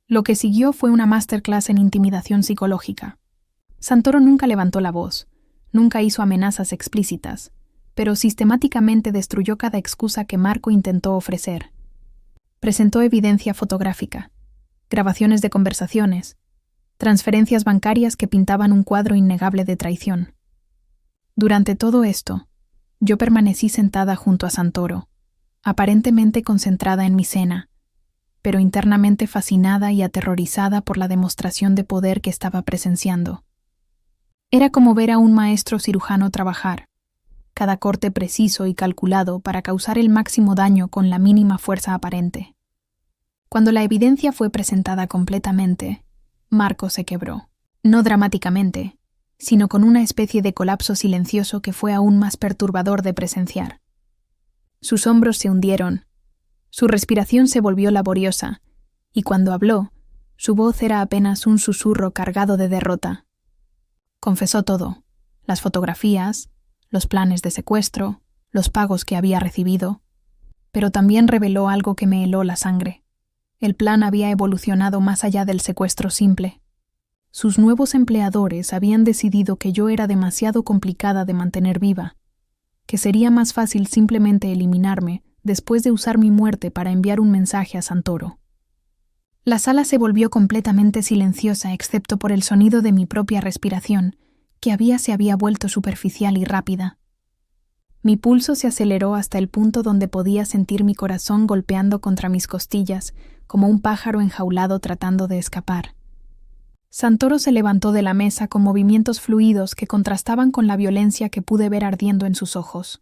Lo que siguió fue una masterclass en intimidación psicológica. Santoro nunca levantó la voz, nunca hizo amenazas explícitas, pero sistemáticamente destruyó cada excusa que Marco intentó ofrecer. Presentó evidencia fotográfica, grabaciones de conversaciones, transferencias bancarias que pintaban un cuadro innegable de traición. Durante todo esto, yo permanecí sentada junto a Santoro, aparentemente concentrada en mi cena, pero internamente fascinada y aterrorizada por la demostración de poder que estaba presenciando. Era como ver a un maestro cirujano trabajar, cada corte preciso y calculado para causar el máximo daño con la mínima fuerza aparente. Cuando la evidencia fue presentada completamente, Marco se quebró, no dramáticamente, sino con una especie de colapso silencioso que fue aún más perturbador de presenciar. Sus hombros se hundieron, su respiración se volvió laboriosa, y cuando habló, su voz era apenas un susurro cargado de derrota. Confesó todo, las fotografías, los planes de secuestro, los pagos que había recibido, pero también reveló algo que me heló la sangre. El plan había evolucionado más allá del secuestro simple. Sus nuevos empleadores habían decidido que yo era demasiado complicada de mantener viva, que sería más fácil simplemente eliminarme después de usar mi muerte para enviar un mensaje a Santoro. La sala se volvió completamente silenciosa excepto por el sonido de mi propia respiración, que se había vuelto superficial y rápida. Mi pulso se aceleró hasta el punto donde podía sentir mi corazón golpeando contra mis costillas, como un pájaro enjaulado tratando de escapar. Santoro se levantó de la mesa con movimientos fluidos que contrastaban con la violencia que pude ver ardiendo en sus ojos.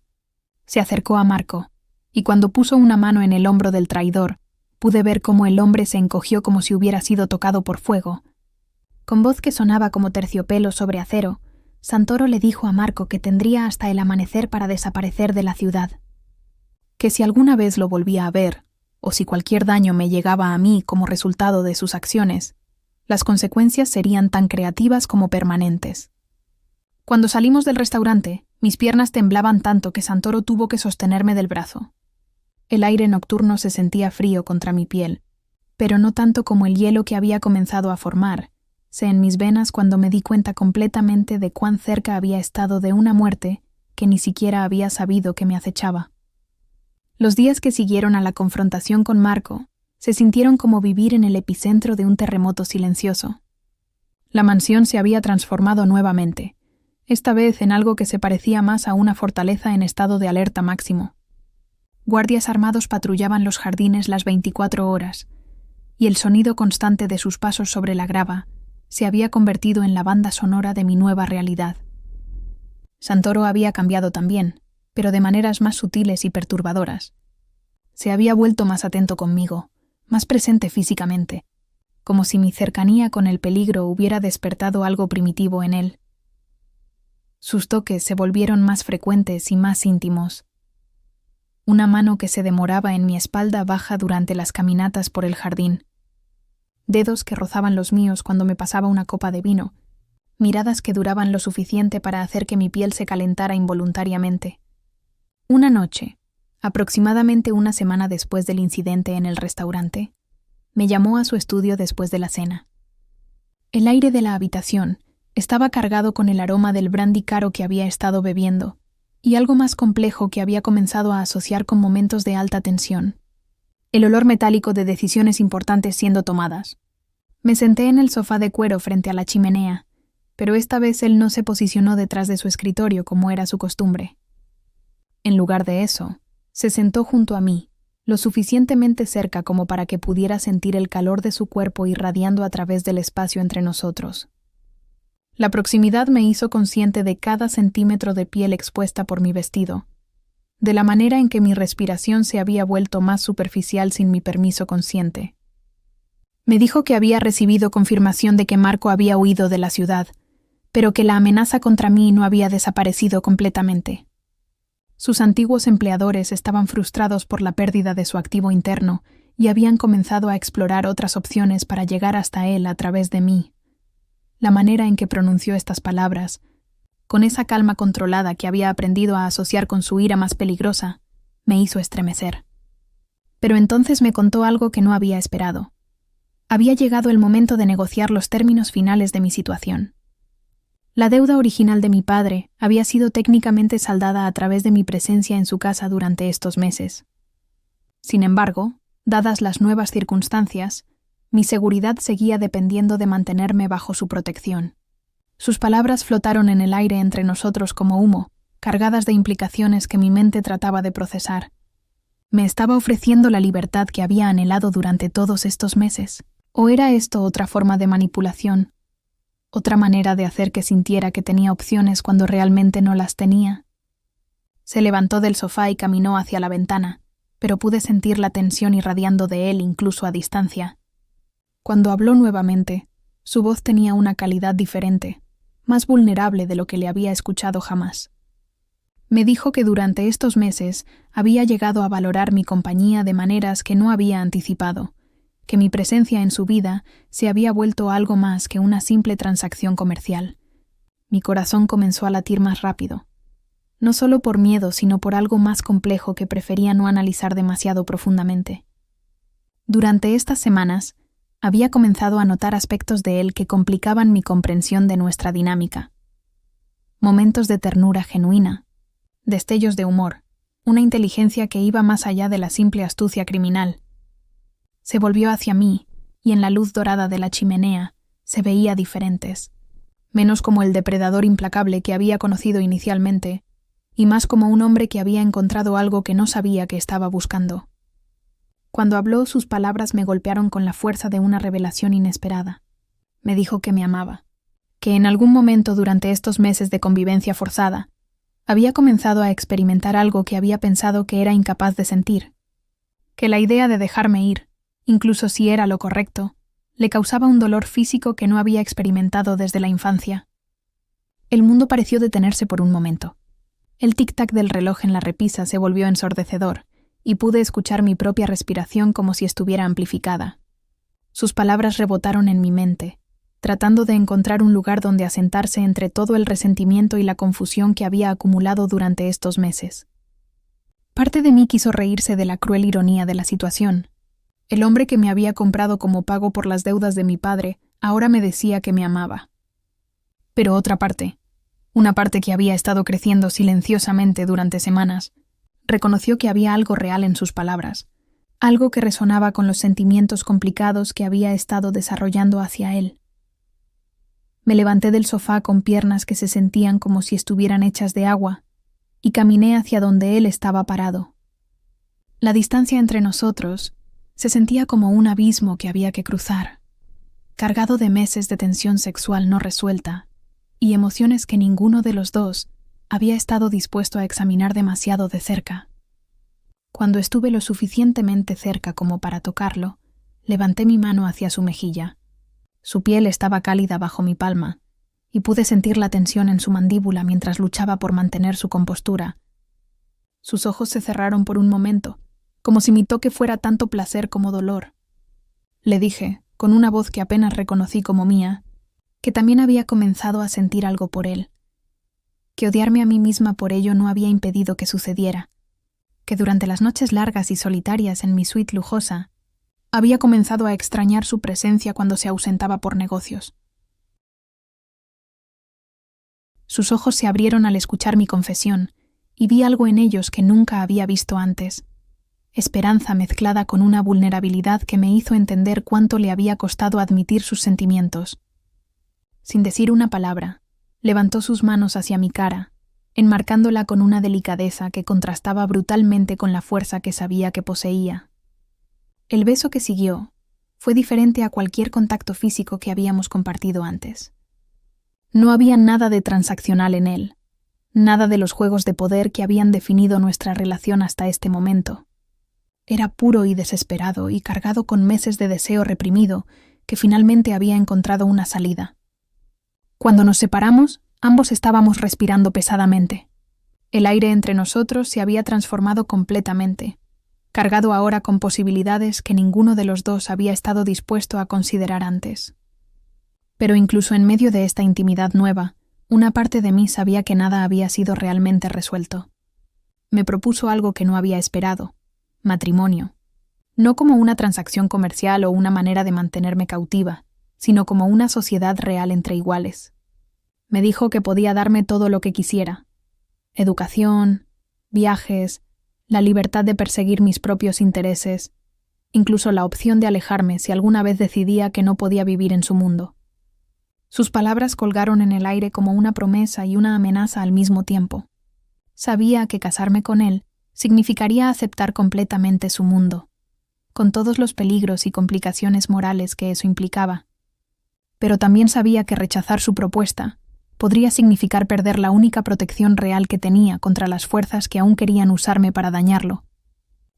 Se acercó a Marco, y cuando puso una mano en el hombro del traidor, pude ver cómo el hombre se encogió como si hubiera sido tocado por fuego. Con voz que sonaba como terciopelo sobre acero, Santoro le dijo a Marco que tendría hasta el amanecer para desaparecer de la ciudad. Que si alguna vez lo volvía a ver, o si cualquier daño me llegaba a mí como resultado de sus acciones, las consecuencias serían tan creativas como permanentes. Cuando salimos del restaurante, mis piernas temblaban tanto que Santoro tuvo que sostenerme del brazo. El aire nocturno se sentía frío contra mi piel, pero no tanto como el hielo que había comenzado a formarse en mis venas cuando me di cuenta completamente de cuán cerca había estado de una muerte que ni siquiera había sabido que me acechaba. Los días que siguieron a la confrontación con Marco se sintieron como vivir en el epicentro de un terremoto silencioso. La mansión se había transformado nuevamente, esta vez en algo que se parecía más a una fortaleza en estado de alerta máximo. Guardias armados patrullaban los jardines las 24 horas, y el sonido constante de sus pasos sobre la grava se había convertido en la banda sonora de mi nueva realidad. Santoro había cambiado también, pero de maneras más sutiles y perturbadoras. Se había vuelto más atento conmigo, más presente físicamente, como si mi cercanía con el peligro hubiera despertado algo primitivo en él. Sus toques se volvieron más frecuentes y más íntimos. Una mano que se demoraba en mi espalda baja durante las caminatas por el jardín. Dedos que rozaban los míos cuando me pasaba una copa de vino. Miradas que duraban lo suficiente para hacer que mi piel se calentara involuntariamente. Una noche, aproximadamente una semana después del incidente en el restaurante, me llamó a su estudio después de la cena. El aire de la habitación estaba cargado con el aroma del brandy caro que había estado bebiendo, y algo más complejo que había comenzado a asociar con momentos de alta tensión. El olor metálico de decisiones importantes siendo tomadas. Me senté en el sofá de cuero frente a la chimenea, pero esta vez él no se posicionó detrás de su escritorio como era su costumbre. En lugar de eso, se sentó junto a mí, lo suficientemente cerca como para que pudiera sentir el calor de su cuerpo irradiando a través del espacio entre nosotros. La proximidad me hizo consciente de cada centímetro de piel expuesta por mi vestido, de la manera en que mi respiración se había vuelto más superficial sin mi permiso consciente. Me dijo que había recibido confirmación de que Marco había huido de la ciudad, pero que la amenaza contra mí no había desaparecido completamente. Sus antiguos empleadores estaban frustrados por la pérdida de su activo interno y habían comenzado a explorar otras opciones para llegar hasta él a través de mí. La manera en que pronunció estas palabras, con esa calma controlada que había aprendido a asociar con su ira más peligrosa, me hizo estremecer. Pero entonces me contó algo que no había esperado. Había llegado el momento de negociar los términos finales de mi situación. La deuda original de mi padre había sido técnicamente saldada a través de mi presencia en su casa durante estos meses. Sin embargo, dadas las nuevas circunstancias, mi seguridad seguía dependiendo de mantenerme bajo su protección. Sus palabras flotaron en el aire entre nosotros como humo, cargadas de implicaciones que mi mente trataba de procesar. ¿Me estaba ofreciendo la libertad que había anhelado durante todos estos meses? ¿O era esto otra forma de manipulación? ¿Otra manera de hacer que sintiera que tenía opciones cuando realmente no las tenía? Se levantó del sofá y caminó hacia la ventana, pero pude sentir la tensión irradiando de él incluso a distancia. Cuando habló nuevamente, su voz tenía una calidad diferente, más vulnerable de lo que le había escuchado jamás. Me dijo que durante estos meses había llegado a valorar mi compañía de maneras que no había anticipado, que mi presencia en su vida se había vuelto algo más que una simple transacción comercial. Mi corazón comenzó a latir más rápido, no solo por miedo, sino por algo más complejo que prefería no analizar demasiado profundamente. Durante estas semanas, había comenzado a notar aspectos de él que complicaban mi comprensión de nuestra dinámica. Momentos de ternura genuina, destellos de humor, una inteligencia que iba más allá de la simple astucia criminal. Se volvió hacia mí, y en la luz dorada de la chimenea se veía diferentes, menos como el depredador implacable que había conocido inicialmente, y más como un hombre que había encontrado algo que no sabía que estaba buscando. Cuando habló, sus palabras me golpearon con la fuerza de una revelación inesperada. Me dijo que me amaba, que en algún momento durante estos meses de convivencia forzada, había comenzado a experimentar algo que había pensado que era incapaz de sentir, que la idea de dejarme ir, incluso si era lo correcto, le causaba un dolor físico que no había experimentado desde la infancia. El mundo pareció detenerse por un momento. El tic-tac del reloj en la repisa se volvió ensordecedor, y pude escuchar mi propia respiración como si estuviera amplificada. Sus palabras rebotaron en mi mente, tratando de encontrar un lugar donde asentarse entre todo el resentimiento y la confusión que había acumulado durante estos meses. Parte de mí quiso reírse de la cruel ironía de la situación. El hombre que me había comprado como pago por las deudas de mi padre, ahora me decía que me amaba. Pero otra parte, una parte que había estado creciendo silenciosamente durante semanas, reconoció que había algo real en sus palabras, algo que resonaba con los sentimientos complicados que había estado desarrollando hacia él. Me levanté del sofá con piernas que se sentían como si estuvieran hechas de agua, y caminé hacia donde él estaba parado. La distancia entre nosotros se sentía como un abismo que había que cruzar, cargado de meses de tensión sexual no resuelta y emociones que ninguno de los dos había estado dispuesto a examinar demasiado de cerca. Cuando estuve lo suficientemente cerca como para tocarlo, levanté mi mano hacia su mejilla. Su piel estaba cálida bajo mi palma, y pude sentir la tensión en su mandíbula mientras luchaba por mantener su compostura. Sus ojos se cerraron por un momento, como si mi toque fuera tanto placer como dolor. Le dije, con una voz que apenas reconocí como mía, que también había comenzado a sentir algo por él, que odiarme a mí misma por ello no había impedido que sucediera, que durante las noches largas y solitarias en mi suite lujosa, había comenzado a extrañar su presencia cuando se ausentaba por negocios. Sus ojos se abrieron al escuchar mi confesión, y vi algo en ellos que nunca había visto antes. Esperanza mezclada con una vulnerabilidad que me hizo entender cuánto le había costado admitir sus sentimientos. Sin decir una palabra, levantó sus manos hacia mi cara, enmarcándola con una delicadeza que contrastaba brutalmente con la fuerza que sabía que poseía. El beso que siguió fue diferente a cualquier contacto físico que habíamos compartido antes. No había nada de transaccional en él, nada de los juegos de poder que habían definido nuestra relación hasta este momento. Era puro y desesperado y cargado con meses de deseo reprimido que finalmente había encontrado una salida. Cuando nos separamos, ambos estábamos respirando pesadamente. El aire entre nosotros se había transformado completamente, cargado ahora con posibilidades que ninguno de los dos había estado dispuesto a considerar antes. Pero incluso en medio de esta intimidad nueva, una parte de mí sabía que nada había sido realmente resuelto. Me propuso algo que no había esperado: matrimonio. No como una transacción comercial o una manera de mantenerme cautiva, sino como una sociedad real entre iguales. Me dijo que podía darme todo lo que quisiera: educación, viajes, la libertad de perseguir mis propios intereses, incluso la opción de alejarme si alguna vez decidía que no podía vivir en su mundo. Sus palabras colgaron en el aire como una promesa y una amenaza al mismo tiempo. Sabía que casarme con él significaría aceptar completamente su mundo, con todos los peligros y complicaciones morales que eso implicaba. Pero también sabía que rechazar su propuesta podría significar perder la única protección real que tenía contra las fuerzas que aún querían usarme para dañarlo.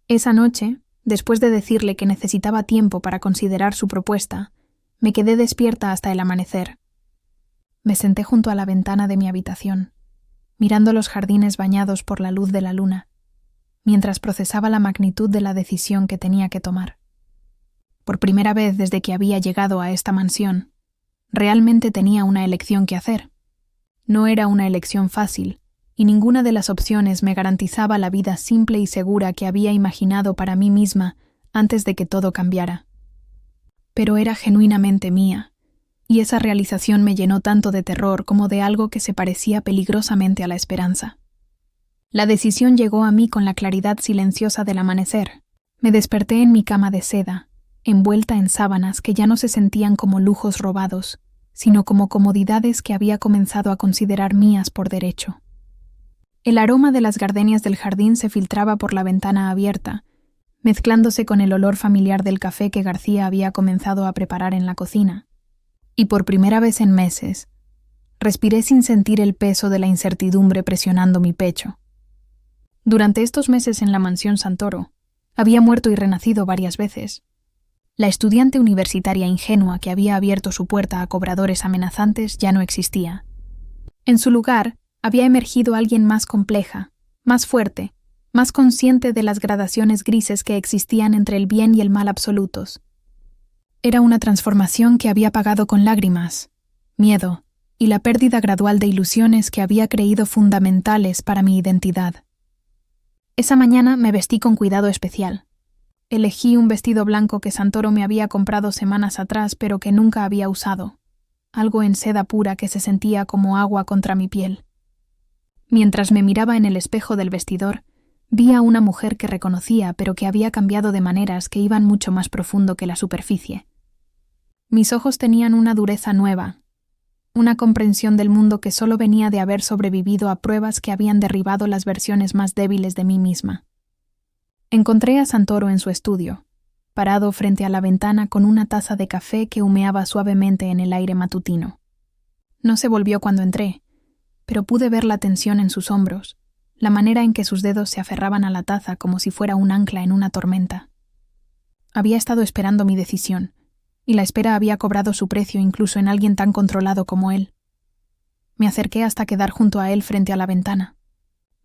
Esa noche, después de decirle que necesitaba tiempo para considerar su propuesta, me quedé despierta hasta el amanecer. Me senté junto a la ventana de mi habitación, mirando los jardines bañados por la luz de la luna, mientras procesaba la magnitud de la decisión que tenía que tomar. Por primera vez desde que había llegado a esta mansión, realmente tenía una elección que hacer. No era una elección fácil, y ninguna de las opciones me garantizaba la vida simple y segura que había imaginado para mí misma antes de que todo cambiara. pero era genuinamente mía, y esa realización me llenó tanto de terror como de algo que se parecía peligrosamente a la esperanza. La decisión llegó a mí con la claridad silenciosa del amanecer. Me desperté en mi cama de seda, envuelta en sábanas que ya no se sentían como lujos robados, sino como comodidades que había comenzado a considerar mías por derecho. El aroma de las gardenias del jardín se filtraba por la ventana abierta, mezclándose con el olor familiar del café que García había comenzado a preparar en la cocina. Y por primera vez en meses, respiré sin sentir el peso de la incertidumbre presionando mi pecho. Durante estos meses en la mansión Santoro, había muerto y renacido varias veces. La estudiante universitaria ingenua que había abierto su puerta a cobradores amenazantes ya no existía. En su lugar, había emergido alguien más compleja, más fuerte, más consciente de las gradaciones grises que existían entre el bien y el mal absolutos. Era una transformación que había pagado con lágrimas, miedo y la pérdida gradual de ilusiones que había creído fundamentales para mi identidad. Esa mañana me vestí con cuidado especial. Elegí un vestido blanco que Santoro me había comprado semanas atrás pero que nunca había usado, algo en seda pura que se sentía como agua contra mi piel. Mientras me miraba en el espejo del vestidor, vi a una mujer que reconocía pero que había cambiado de maneras que iban mucho más profundo que la superficie. Mis ojos tenían una dureza nueva, una comprensión del mundo que solo venía de haber sobrevivido a pruebas que habían derribado las versiones más débiles de mí misma. Encontré a Santoro en su estudio, parado frente a la ventana con una taza de café que humeaba suavemente en el aire matutino. No se volvió cuando entré, pero pude ver la tensión en sus hombros, la manera en que sus dedos se aferraban a la taza como si fuera un ancla en una tormenta. Había estado esperando mi decisión, y la espera había cobrado su precio incluso en alguien tan controlado como él. Me acerqué hasta quedar junto a él frente a la ventana,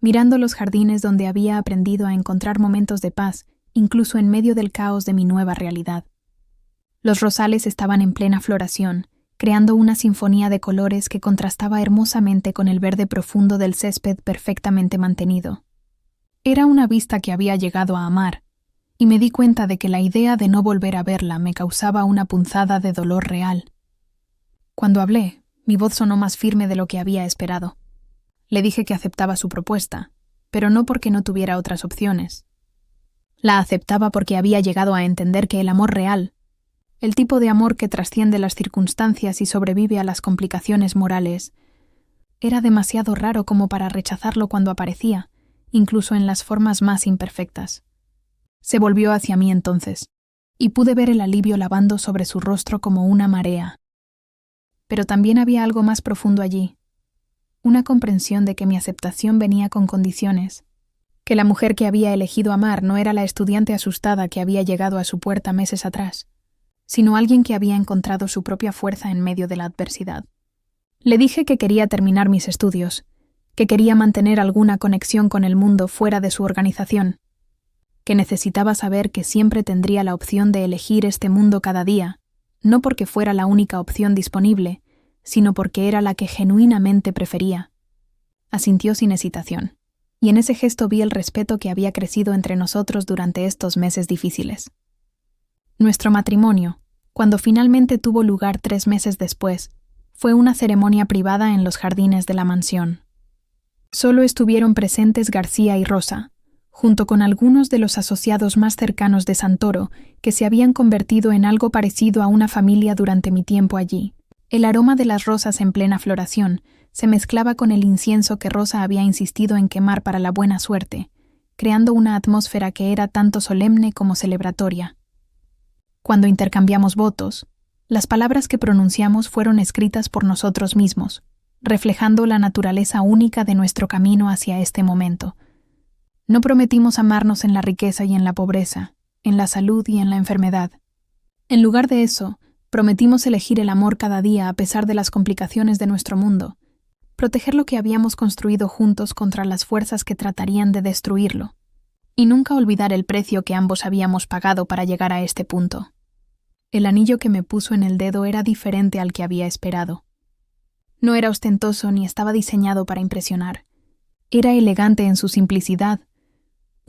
mirando los jardines donde había aprendido a encontrar momentos de paz, incluso en medio del caos de mi nueva realidad. Los rosales estaban en plena floración, creando una sinfonía de colores que contrastaba hermosamente con el verde profundo del césped perfectamente mantenido. Era una vista que había llegado a amar, y me di cuenta de que la idea de no volver a verla me causaba una punzada de dolor real. Cuando hablé, mi voz sonó más firme de lo que había esperado. Le dije que aceptaba su propuesta, pero no porque no tuviera otras opciones. La aceptaba porque había llegado a entender que el amor real, el tipo de amor que trasciende las circunstancias y sobrevive a las complicaciones morales, era demasiado raro como para rechazarlo cuando aparecía, incluso en las formas más imperfectas. Se volvió hacia mí entonces, y pude ver el alivio lavando sobre su rostro como una marea. Pero también había algo más profundo allí, una comprensión de que mi aceptación venía con condiciones, que la mujer que había elegido amar no era la estudiante asustada que había llegado a su puerta meses atrás, sino alguien que había encontrado su propia fuerza en medio de la adversidad. Le dije que quería terminar mis estudios, que quería mantener alguna conexión con el mundo fuera de su organización, que necesitaba saber que siempre tendría la opción de elegir este mundo cada día, no porque fuera la única opción disponible, sino porque era la que genuinamente prefería. Asintió sin hesitación, y en ese gesto vi el respeto que había crecido entre nosotros durante estos meses difíciles. Nuestro matrimonio, cuando finalmente tuvo lugar 3 meses después, fue una ceremonia privada en los jardines de la mansión. Solo estuvieron presentes García y Rosa, junto con algunos de los asociados más cercanos de Santoro, que se habían convertido en algo parecido a una familia durante mi tiempo allí. El aroma de las rosas en plena floración se mezclaba con el incienso que Rosa había insistido en quemar para la buena suerte, creando una atmósfera que era tanto solemne como celebratoria. Cuando intercambiamos votos, las palabras que pronunciamos fueron escritas por nosotros mismos, reflejando la naturaleza única de nuestro camino hacia este momento. No prometimos amarnos en la riqueza y en la pobreza, en la salud y en la enfermedad. En lugar de eso, prometimos elegir el amor cada día a pesar de las complicaciones de nuestro mundo, proteger lo que habíamos construido juntos contra las fuerzas que tratarían de destruirlo, y nunca olvidar el precio que ambos habíamos pagado para llegar a este punto. El anillo que me puso en el dedo era diferente al que había esperado. No era ostentoso ni estaba diseñado para impresionar. Era elegante en su simplicidad,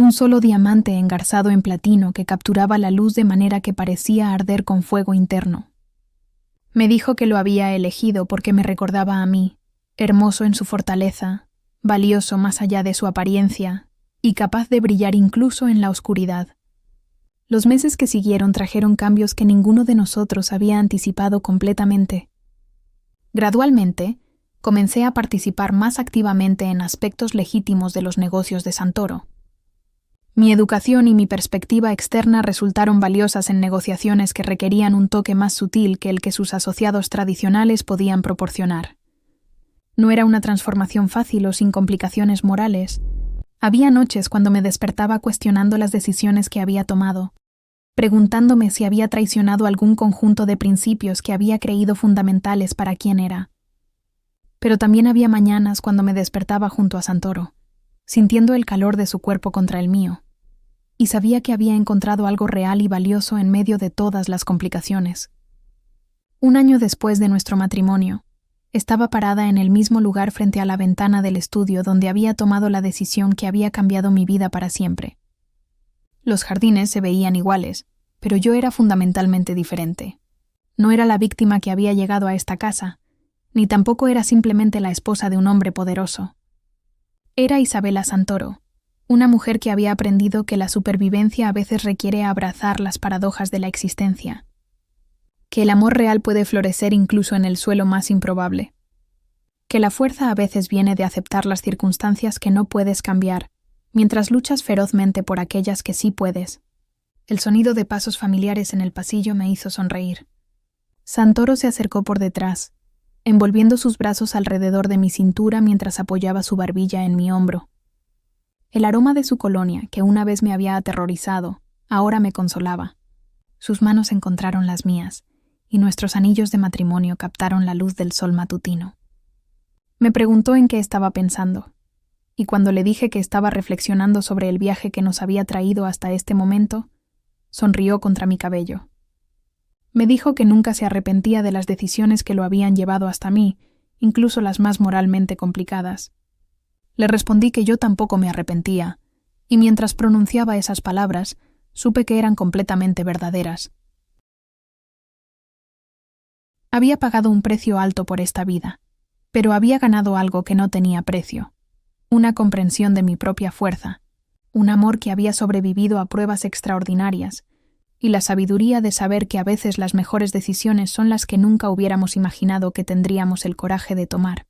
un solo diamante engarzado en platino que capturaba la luz de manera que parecía arder con fuego interno. Me dijo que lo había elegido porque me recordaba a mí, hermoso en su fortaleza, valioso más allá de su apariencia y capaz de brillar incluso en la oscuridad. Los meses que siguieron trajeron cambios que ninguno de nosotros había anticipado completamente. Gradualmente, comencé a participar más activamente en aspectos legítimos de los negocios de Santoro. Mi educación y mi perspectiva externa resultaron valiosas en negociaciones que requerían un toque más sutil que el que sus asociados tradicionales podían proporcionar. No era una transformación fácil o sin complicaciones morales. Había noches cuando me despertaba cuestionando las decisiones que había tomado, preguntándome si había traicionado algún conjunto de principios que había creído fundamentales para quien era. Pero también había mañanas cuando me despertaba junto a Santoro, sintiendo el calor de su cuerpo contra el mío, y sabía que había encontrado algo real y valioso en medio de todas las complicaciones. Un año después de nuestro matrimonio, estaba parada en el mismo lugar frente a la ventana del estudio donde había tomado la decisión que había cambiado mi vida para siempre. Los jardines se veían iguales, pero yo era fundamentalmente diferente. No era la víctima que había llegado a esta casa, ni tampoco era simplemente la esposa de un hombre poderoso. Era Isabela Santoro, una mujer que había aprendido que la supervivencia a veces requiere abrazar las paradojas de la existencia, que el amor real puede florecer incluso en el suelo más improbable, que la fuerza a veces viene de aceptar las circunstancias que no puedes cambiar, mientras luchas ferozmente por aquellas que sí puedes. El sonido de pasos familiares en el pasillo me hizo sonreír. Santoro se acercó por detrás, envolviendo sus brazos alrededor de mi cintura mientras apoyaba su barbilla en mi hombro. El aroma de su colonia, que una vez me había aterrorizado, ahora me consolaba. Sus manos encontraron las mías, y nuestros anillos de matrimonio captaron la luz del sol matutino. Me preguntó en qué estaba pensando, y cuando le dije que estaba reflexionando sobre el viaje que nos había traído hasta este momento, sonrió contra mi cabello. Me dijo que nunca se arrepentía de las decisiones que lo habían llevado hasta mí, incluso las más moralmente complicadas. Le respondí que yo tampoco me arrepentía, y mientras pronunciaba esas palabras, supe que eran completamente verdaderas. Había pagado un precio alto por esta vida, pero había ganado algo que no tenía precio: una comprensión de mi propia fuerza, un amor que había sobrevivido a pruebas extraordinarias, y la sabiduría de saber que a veces las mejores decisiones son las que nunca hubiéramos imaginado que tendríamos el coraje de tomar.